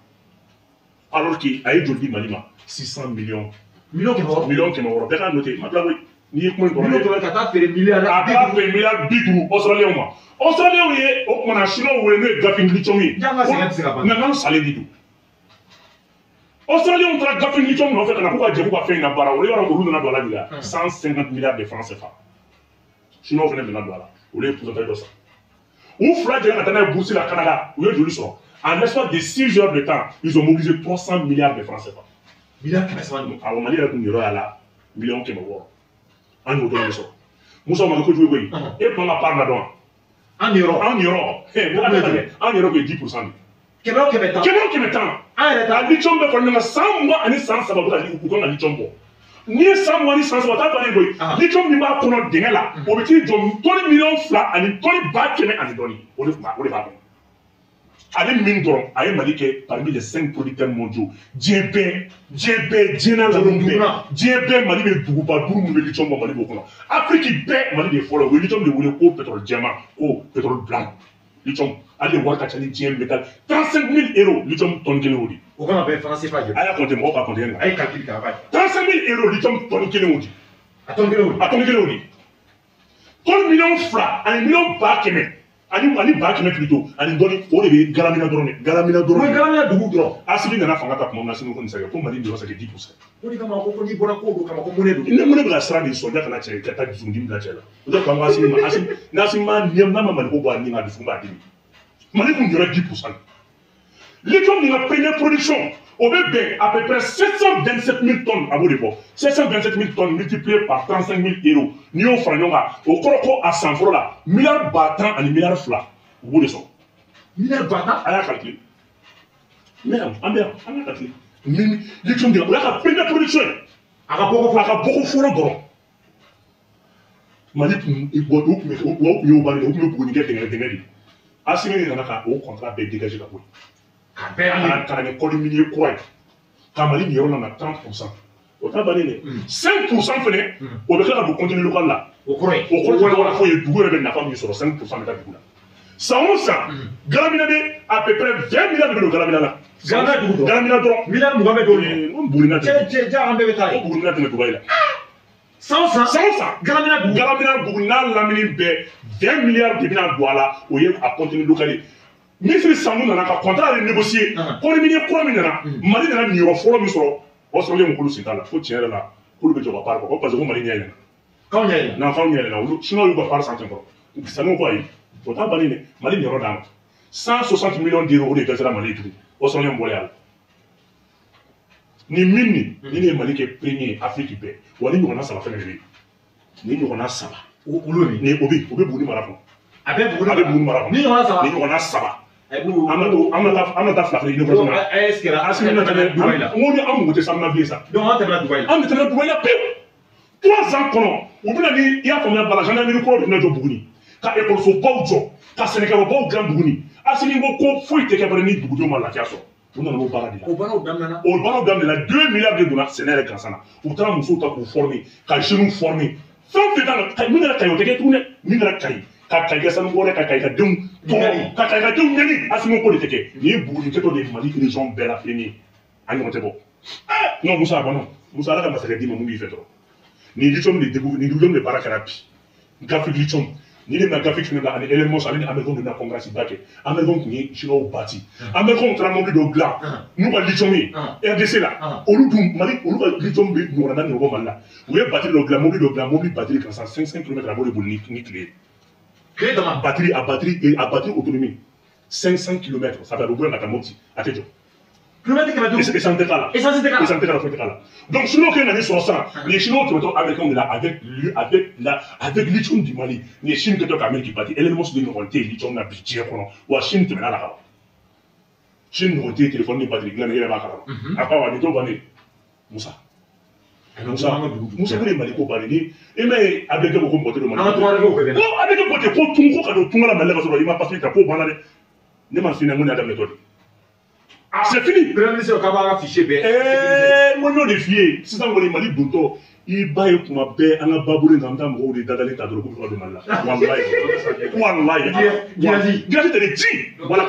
alors que a ye joli di Mali ma 600 millions kɛmɛ wɔɔrɔ bɛɛ k'a noté ma tila koyi n'i ye kuma in kɔrɔ ka taa feere miliyari a taara feere miliyari 50 Australiens ma Australiens ye o kumana Chinois wele n'o ye Gafin lithium ye nka n'an salen de don Australiens taara Gafin lithium nɔfɛ ka na k'u ka jɛ k'u ka fɛn in na baara o yɔrɔ olu nana don a la bi la 150 milliards de francs CFA Chinois fana nana don a la olu ye pourcentage dɔ san u fila jɛra ka taa n'a ye bourse la Canada u ye joli sɔrɔ en l'espace de 6 heures de temps ils ont mobilisé 300 milliards de francs CFA awɔ Mali yɛrɛ tun yɔrɔ y'a la miliyɔn 600 an y'o dɔrɔn de sɔrɔ Musa ma kɛ kojugu koyi e tun ka part la dɔn an yɔrɔ an yɔrɔ kun ye 10% de kɛmɛ tan a lithium bɛ fɔ ɲɔgɔn kan 100 mois ani san 3 u kan ka lithium bɔ n'i ye 100 mois ni san 3 t'a bannen koyi lithium min b'a kɔnɔ dingɛ la o bɛ t'i jɔ tɔni 2 ani tɔni 100 ani dɔɔni o de b'a kɔnɔ ale min dɔrɔn a ye Mali kɛ parmi les 5 producteurs mondiaux diɲɛ bɛɛ diɲɛ na lamɛn bɛɛ diɲɛ bɛɛ Mali bɛ duguba 5 minnu bɛ lithium bɔ Mali b'o kɔnɔ Afrique bɛɛ Mali de ye fɔlɔ o ye lithium de wele ko pétrole jɛman ko pétrole blanc lithium ale de wari ka ca ni diɲɛ métal 35 000 euros lithium tonne kelen o de. O kana bɛn franc CFA jɔ. A y'a compter mɔgɔw b'a compter yan. A ye calcul kɛ a b'a ye. 35 000 euros lithium tonne kelen o de. A tonne kelen o de. A tonne kelen o de. Tonne million 2 ani million 100 ani 100 plutôt ani dɔɔni o de bɛ galamina dɔrɔn de galamina dɔrɔn. O ye galamina dugu dɔrɔn. Asimi nana fanga ta tuma min na Asimi ko nin sɛgɛn ko Mali de bɛ se ka 10%. O de kama ko n'i bɔra ko do kama ko monnaie do. Ni monnaie bɛ ka siran de sɔnja kana cɛ ka taa dusukun bila cɛ la. O de kama Asimi ma Asimi n'Asimi ma n'a ma Mali ko bɔ a ni ma dusukun b'a dimi. Mali kun jɔra 10%. Lithium de la première production au bébé à peu près 727 000 tonnes à Bodebo. 727 000 tonnes multipliées par 35 000 euros. Nous avons fait au Koroko à 100 francs là. Milliard battant et milliard flat. Au bout de ça. Milliard battant à la calcul. Merde, on a calculé. Lithium de la première production. À la beaucoup de fois. Mali il boit d'eau, mais au bas de l'eau, pour une guerre de Asimi nana ka o contrat bɛɛ dégager ka bɔ yen ka na ni kɔli minier kura ye ka Mali nin yɔrɔ la 30%. O t'a bannen dɛ 5% fɛnɛ o bɛ kila ka don contenu local la o kɔrɔ wala fɔ ye dugu yɛrɛ bɛ nafa min sɔrɔ 5% bɛ taa dugu la san o san galamina bɛ à peu près 20 milliards de bɛ don galamina la galamina dɔrɔn milliard 20 bɛ don yen o Burukina tɛ cɛ an bɛɛ bɛ taa yen o Burukina tɛmɛ Dubaï la san galamina dugu n'a lamini bɛɛ 20 milliards de bɛna don a la o ye a contenu local ye ministre Sanu nana ka contrat de négocier kɔni minier kura min nana Mali nana niyɔrɔ fɔlɔ min sɔrɔ o sɔrɔlen mun kolo sen t'a la fo tiɲɛ yɛrɛ la k'olu bɛ jɔ ka baara kɔ ko parce que ko Mali ɲɛ yɛlɛna k'anw ɲɛ yɛlɛna n'an f'anw ɲɛ yɛlɛna olu sinon olu ka baara sanfɛ kɔrɔ Sanu ko ayi o t'a bannen dɛ Mali niyɔrɔ d'an ma 160 millions d'euros o de dɛsɛra Mali ye tugun o sɔrɔlen bɔlen a la ni min ni ye Mali kɛ premier Afrique bɛɛ wa ni ɲɔgɔnna 3 fɛnɛ de bɛ yen ni ɲɔgɔnna 3 olu ni o bɛ Buguni mara kɔnɔ a bɛ Buguni mara kɔnɔ ni ɲɔgɔnna 3 an na taa fila fila ɲini kɔnɔ Asimi na tɛmɛ Dubaï la n ko ni an mago tɛ Samina bilen sa donc an tɛmɛna Dubaï la an bɛ tɛmɛ Dubaï la pewu 3 ans kɔnɔ u bɛna ni i y'a faamuya bala gendarmerie kɔrɔ de bɛna jɔ Buguni ka école-baw jɔ ka sɛnɛkɛyɔrɔbaw dilan Buguni Asimi ko foyi tɛ kɛ bari ni dugudenw ma lafiya sɔrɔ u nana o baara de la o baaraw daminɛna 2 milliards de donna sɛnɛ yɛrɛ gansan na u taara musow ta k'u former ka jeunes former fɛn fɛn t'a la min kɛra Kayi o tɛ kɛ tugun dɛ min kɛra Kayi ka Kayi kɛ sanu bɔrɛ ka Kayi ka denw tɔɔrɔ ka Kayi ka denw ɲɛni Asimi ko de tɛ kɛ nin ye Buguni kɛtɔ de ye Mali région bɛɛ la premier a ɲɔgɔn tɛ bɔ non Musa non Musa Ala ka masakɛ d'i ma mun b'i fɛ dɔrɔn nin lithium de baara kɛra bi Gafik lithium ni de ma Gafik fɛnɛ la ani éléments ale ni Américains de na congrès ba kɛ Américains tun ye Chinois bâti Américains taara mobili dɔ dilan n'u ka lithium ye RDC la olu dun Mali olu ka lithium bɛ ɲɔgɔnna naani de bɔ Mali la u ye batterie dɔ dilan mobili dɔ dilan mobili batterie kan 500 km a b'o de boli ni tile tile dama batterie autonomie 500 km ça fait au bout de la Mopti a tɛ jɔ essence tɛ k'a la foyi tɛ k'a la donc Chinois kɛ nana sɔrɔ sisan nin ye Chinois tɛmɛtɔ Américains de la avec lithium du Mali nin ye Chine kɛtɔ ka Amérique bâti éléments de ɲɔgɔn tɛ lithium na bi diɲɛ kɔnɔ wa Chine tɛmɛna la ka ban Chine ɲɔgɔn tɛ téléphone ni batterie dilan i yɛrɛ b'a kalama a ko awɔ nin t'o bannen Musa bɛ Mali ko bannen ni i m'a ye Abidjan ko mɔgɔ tɛ don Mali ko Abidjan ko ten ko tun ko ka don tunga la Mali la ka sɔrɔ i ma papier ta k'o banna dɛ ne ma f'i ɲɛna n ko nin y'a daminɛ tɔ de c'est fini. Premier ministre k'a b'a ka fichier bɛɛ. Mo y'o de f'i ye sisan kɔni Mali dontɔ i b'a ye kuma bɛɛ an ka babolo in kan an bɛ taa mɔgɔw de dadalen ta dɔrɔn k'u bɛ ka don Mali la walayi gilaji tɛ dɛ ji wala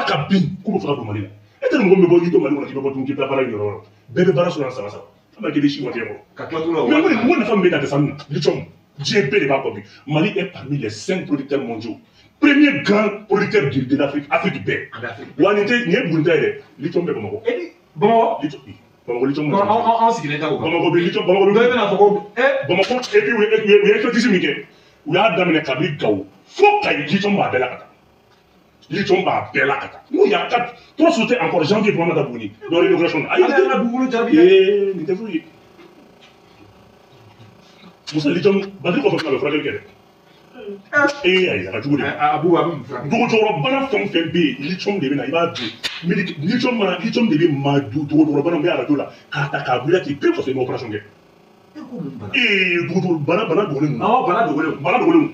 ka bin k'u bɛ fɛ ka don Mali la e tɛ mɔgɔ min bɛ bɔ i to Mali kɔnɔ k'i bɛ bɔ tun k'i bɛ taa baara yɔrɔ yɔrɔ bɛɛ bɛ baara sɔrɔ yan saba saba an b'a kɛ de si waati kɔrɔ mais n ko nafa min bɛ na tɛ sanu lithium diɲɛ bɛɛ de b'a kɔ bi Mali est parmi les 5 producteurs mondiaux premier grand producteur de l'Afrique Afrique bɛɛ wa nin tɛ nin ye Buguni ta ye dɛ lithium bɛ Bamakɔ Bamakɔ lithium an sigilen tɛ o kan Bamakɔ bɛ lithium Bamakɔ dɔ bɛna fɔ ko Bamakɔ et puis u ye éclectisme min kɛ u y'a daminɛ kabini Gawo fo Kayi lithium b'a bɛɛ la ka taa lithium b'a bɛɛ la ka taa n'o y'a ka trop sauté encore janvier fana ma taa Buguni dans l'inauguration na ayi nin tɛ dugukolo jarabi nin tɛ foyi ye Musa lithium batterie kɔfɛ fana bɛ furakɛli kɛ dɛ a ka jugu de dɔgɔtɔrɔ bana fɛn o fɛn bɛ yen lithium de bɛ na i b'a dun lithium de bɛ maa dɔgɔtɔrɔ bana bɛ arajo la k'a ta k'a wuli k'i pe kɔfɛ i ma opération kɛ dɔgɔtɔrɔ bana dogolen don bana dogolen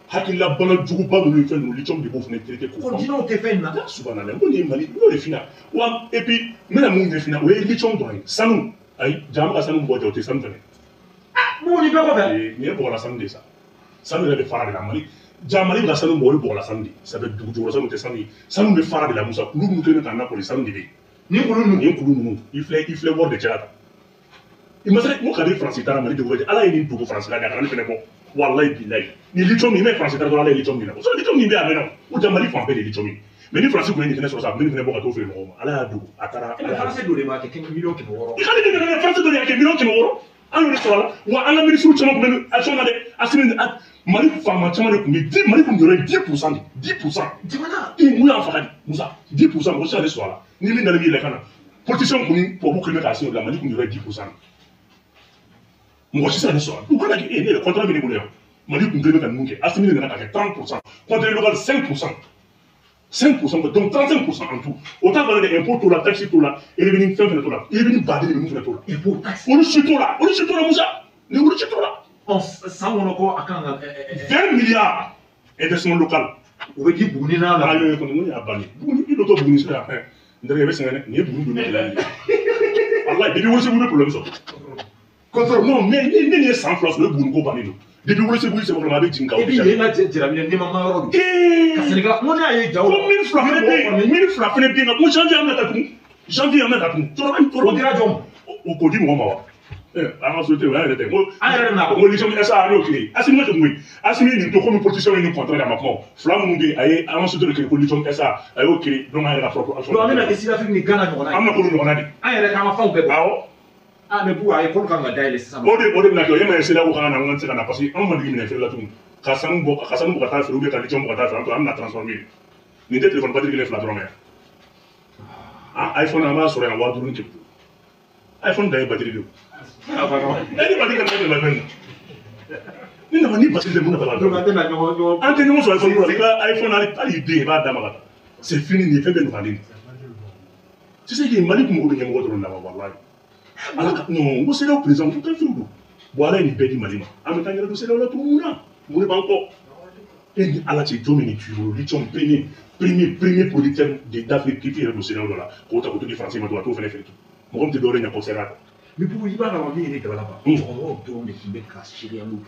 hakilila bana juguba ninnu fɛn ninnu lithium de b'o fana traité k'o ban jinɛw tɛ fɛn in na subhanallah n ko nin ye Mali n y'o de f'i ɲɛna wa et puis n bɛna mun ɲɛf'i ɲɛna o ye lithium dɔrɔn ye sanu ayi jama ka sanu bɔ jɔ o tɛ sanu fɛnɛ mun ni bɛɛ kɔfɛ nin ye bɔgɔla sanu de ye sa sanu yɛrɛ bɛ fara de la Mali Mali bɛ ka sanu bɔ o ye bɔgɔla sanu de ye ça fait dugujukɔrɔ sanu tɛ sanu ye sanu bɛ fara de la Musa kulu minnu kɛlen bɛ k'an lakɔli sanu de bɛ yen nin kulu ninnu i filɛ wari de cɛla ta i ma se n ko kabini Faransi taara Mali dogo Ala ye nin dogo Faransi la de a kana ne fɛnɛ bɔ wallahi billahi ni lithium min bɛ Faransi taara dɔrɔn Ala ye lithium min na o sɔrɔ lithium min bɛ a bɛ na o tɛ Mali fan bɛɛ de lithium ye mais ni Faransi kun ye nin fɛnɛ sɔrɔ sa a bɛ ne fɛnɛ bɔ ka t'o feere mɔgɔw ma Ala y'a dogo a taara Faransi dɔ de b'a kɛ miliyɔn 600 i ka ne dɛmɛ Faransi dɔ de y'a kɛ miliyɔn 600 an y'o de sɔrɔ a la wa an ka minisiriw caman tun bɛ action na dɛ Assimi Mali faama caman de tun bɛ Mali kun jɔlen 10% de 10% jamana mun y'an faga de Musa 10% mɔgɔ si t'ale sɔrɔ a la ni min nana min yɛlɛ ka na politicien kun ni tubabu kelen bɛ k'a sen o la Mali kun jɔlen 10% mɔgɔ si t'ale sɔrɔ u kana kɛ ne yɛrɛ contrat bɛ ne bolo yan Mali kun kelen bɛ ka ninnu kɛ Assimi nana k'a kɛ 30% conseil local 5%. 5%, donc 35% en tout. Autant que les impôts, tout la taxe, tout là, et les venus faire tout là, et les venus bader les venus tout là. Impôts, taxes. On le chute là, Moussa. On le chute là. Ça, on a encore à quand 20 milliards d'investissement local. On veut dire Bounina là. Ah, il y a Bani. Bouni, il doit Bouni, c'est là. Il y a des Bouni. Allah, depuis où c'est vous le problème ça? Non, mais il y a 100 francs le Bouni, Bani. Depuis où c'est vous, c'est votre mari, Jinka. Et puis, il y a des Jérémie, des mamans. Sénégal, on a eu Jao. 1000 francs, fenêtre bien. Moi, janvier, on a tapé. Janvier, on a tapé. On dira Jom. Au Codi, moi, alors, c'était vrai, c'était moi. Ah, on les gens, ça a été. Assimi, il faut comme position et nous contraire à ma mort. Flamme, aïe, avant de que les politiciens, ça, aïe, ok, donc, elle a propre. Tu as même la question d'Afrique, Ghana, on a. On a connu, on a dit. Ah, il y a un enfant, ah, mais pour aller pour quand on a d'ailleurs, c'est ça. On est d'accord, il y a un sénat où on a un sénat parce qu'on m'a dit qu'il y a fait la tour. Kassan Bokata fait ou bien Kalichon Bokata fait, on a transformé. Ni des téléphones pas dire qu'il est flagrant. Ah, iPhone a marre sur un ward d'une type. iPhone d'ailleurs batterie de. Ah, pardon. Elle est pas dit qu'elle est la peine. Ni n'a pas ni batterie de monde à la maison. Antenne sur iPhone, iPhone n'a pas l'idée, va d'Amagata. C'est fini, il fait bien nous parler. Tu sais qu'il y a un Mali qui m'a dit qu'il y a un autre là-bas. Non, vous savez au président, vous avez fait où? Voilà une belle image. En même temps, il y a des là tout le monde. Vous n'avez pas encore. Et à la tête, Dominique, tu veux, lui, premier producteur d'Afrique qui est au Sénégal là. Quand tu as côté des Français, tu dois tout faire tout. Moi, comme tu dois rien penser là. Mais pour y avoir envie de là-bas, on doit me faire cacher les loups.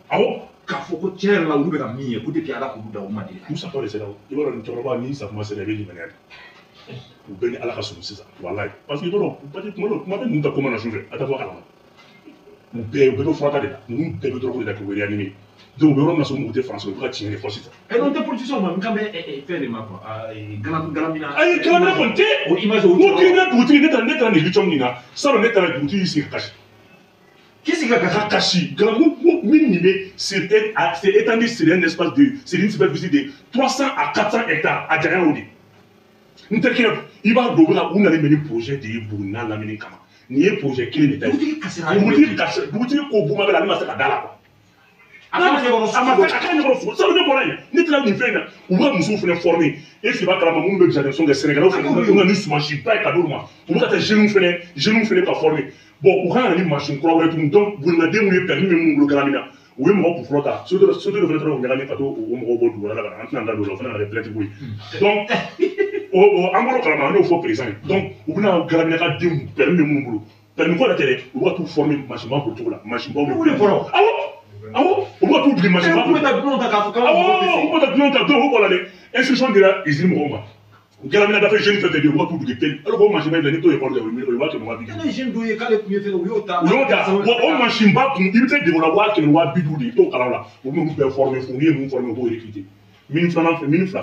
Ah bon? Car faut que tu aies là où tu as mis, pour te faire là où tu as mis. Nous savons les Sénégal. Il va nous trouver ni ça commence à lever les manières. Ou bien à la raison, c'est ça. Voilà. Parce que non, moi, nous t'as comment jouer. À ta voix, alors. Nous payons fraude là. Nous payons trop de la couverture réanimée. Donc, nous avons son côté français. Nous avons tiré les forces. Et donc, des politiciens, on va faire des maps. Galamina. Aïe, Galamina, on t'est. On imagine. On t'est là, boutique, n'est pas les luttons nina. Ça, on est à la boutique ici, caché. Qu'est-ce qu'il y a caché? Galamina, c'est étendu sur un espace de. C'est une superficie de 300 à 400 hectares à Djayaoudi. Nous t'inquiète, il va doubler là où on a mené un projet de Bouna, la mené Kama. Ni un projet qui est l'État. Boutique cassé. Boutique au Bouma, la Lima, c'est à Dala. Ça veut dire quoi? Ni là, ni fait, on va nous faire former. Et c'est pas que la maman de génération des Sénégalais, on a une machine, pas cadeau, moi. On va te génie pas former. Bon, on a une machine, donc, vous n'avez pas permis de nous le oui, moi, pour flotter. Surtout le fait on a mis cadeau au robot, voilà, on a un plainte, oui. Donc, en gros, on est au présent. Donc, on a un grand permis de mon boulot. Permis quoi la télé? On va tout former, machine pour tout là. Machine pour tout. Ah bon? On va tout oublier, machine pour tout. Ah bon? On va tout oublier, on va aller. Instruction de la usine Roma. Galamina da fait jeune fait de moi tout de tel. Alors on machine ben to école de on va te moi bi. Les jeunes doyer quand les premiers fait au yota. On machine pas pour il peut de la wa que wa bidou de to kala là. On nous performer fournir nous former pour recruter. Minute flan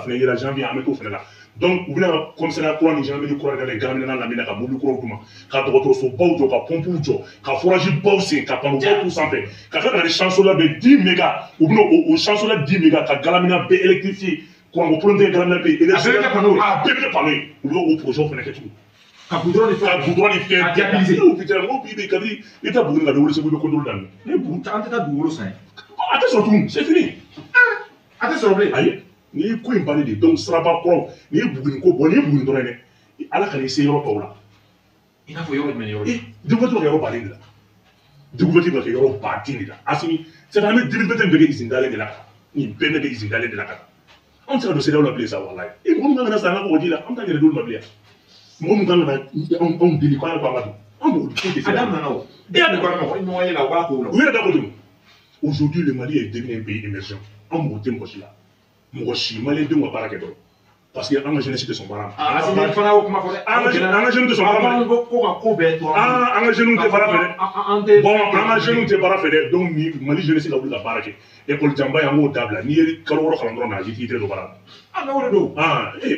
il a janvier à mettre au là. Donc on vient comme ça pour les gens de courant dans les Galamina dans la mina ka bolu courant kuma. Ka to so ba jo ka pompe jo ka forage ba aussi ka pano ba pour santé. Ka faire des chansons là de 10 mégas ou bien au chansons là 10 mégas ka Galamina be électrifié. Quand on prend des grandes pays, et les panneaux, on doit au projet, on fait tout. Quand vous doit les faire diaboliser, ou putain, mon pays, il est à bout de la double, c'est vous le contrôle d'un. Mais vous, t'as un tas de boulot, ça. a tɛ sɔrɔ tugun c'est fini. A tɛ sɔrɔ bilen. ayi n'i ye ko in bannen de donc siraba kɔrɔ n'i ye buguni ko bɔ n'i ye buguni dɔrɔn dɛ ala ka n'i se yɔrɔ tɔw la. I n'a fɔ yɔrɔ jumɛn ni yɔrɔ jumɛn. développement bɛ kɛ yɔrɔ baden de la développement bɛ kɛ yɔrɔ baden de la asimi c'est à dire développement bɛ kɛ usine dalen de la nin bɛɛ bɛ kɛ usine dalen de la ka taa anw tɛ se ka don CEDEAO la bilen sa walayi mɔgɔ min kan ka na san an ka kɔgɔji la an t'a yɛrɛ d'olu ma bilen mɔgɔ min kan ka na anw deli k'an ka don an b'o ko de fɛ. a daminɛ o. e y'a dɔn ko ɲɔgɔn ye la u b'a ko la. u yɛrɛ da ko don aujourd'hui le Mali est devenu un pays émergent anw mɔgɔ tɛ mɔgɔ si la mɔgɔ si maliyɛn denw ka baara kɛ dɔrɔn parce que an ka jeunesse tɛ sɔn baara ma. Asimi fana y'o kuma fɔ dɛ. an ka jeunesse tɛ sɔn baara ma dɛ. ko ka ko bɛɛ to an ka jeunes tɛ baara fɛ dɛ. bon an ka jeunes tɛ baara fɛ dɛ donc ni Mali jeunesse ka wuli ka baara kɛ école janba y'an k'o dabila n'i ye kalo wɔɔrɔ kalan dɔrɔn na i tɛ don baara la. ah mais o de don.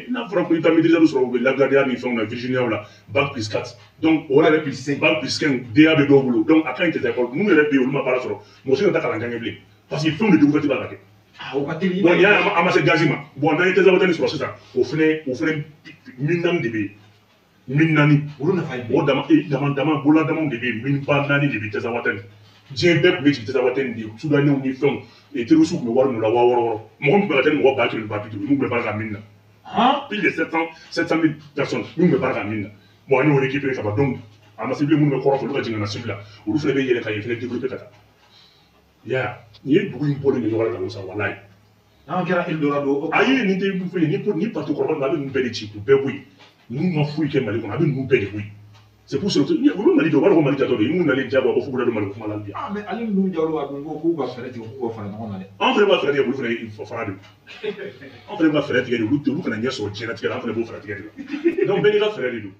n'a fɔra ko i ta maîtrise sɔrɔ u bɛ LaGuardia ni fɛnw na Virginia la bac plus 4 donc o yɛrɛ plus 5 bac plus 15 DEA bɛ dɔw bolo donc a ka ɲi tɛ taa école minnu yɛrɛ bɛ yen olu ma baara sɔrɔ mɔgɔ si ka taa kalan kɛ bilen parce que fɛnw de découverte b'a la kɛ. o ka teli. bon n'i y'a ye an ma se gazi ma bon n'an ye tɛsɛbatɛni sɔrɔ sisan o fɛnɛ 1000 de bɛ yen 1000 olu nafa ye. o dama bolodamaw de bɛ yen 1000 de bɛ tɛsɛbatɛni diɲɛ bɛɛ tun bɛ jigin tɛsɛbatɛni de sudanɛw ni fɛnw terroriste tun bɛ wari minnu la 6000 mɔgɔ min tun bɛ ka tɛni mɔgɔ 1000 ni 5000 n'u tun bɛ baara kɛ mine na plus de 700 000 personnes n'u tun bɛ baara kɛ mine na bon an y'o récupéré ka ban donc a ma se bilen minnu bɛ kɔrɔfɔ olu ka jigin ka na sigi la olu fana bɛ yɛlɛ ka yen fana développer ka taa ya nin ye dugu in bɔlen de ɲɔgɔn la ka sa walayi. n'an kɛra Eldorado. ayi nin tɛ fɛn ye ni parti kɔrɔba ninnu a bɛ ninnu bɛɛ de ci k'u bɛɛ bɔ yen ninnu ma foyi kɛ Mali kɔnɔ a bɛ ninnu bɛɛ de bɔ yen c'est pour cela u bɛ Mali jɔ u b'a dɔn ko Mali jatɔ de n'u nalen diyagoya ko f'u bɛ don Mali kuma la bi. mais ale ninnu jawolo a dun ko k'u ka fɛɛrɛ tigɛ k'u ka fara ɲɔgɔn kan dɛ. an fana b'a fɛɛrɛ tigɛ olu fana fara de an fana b'a fɛɛrɛ tigɛ de olu kana ɲɛ sɔrɔ diɲɛlatigɛ la an fana b'o fɛɛrɛ tigɛ de la donc bɛɛ n'i ka fɛɛrɛ de don.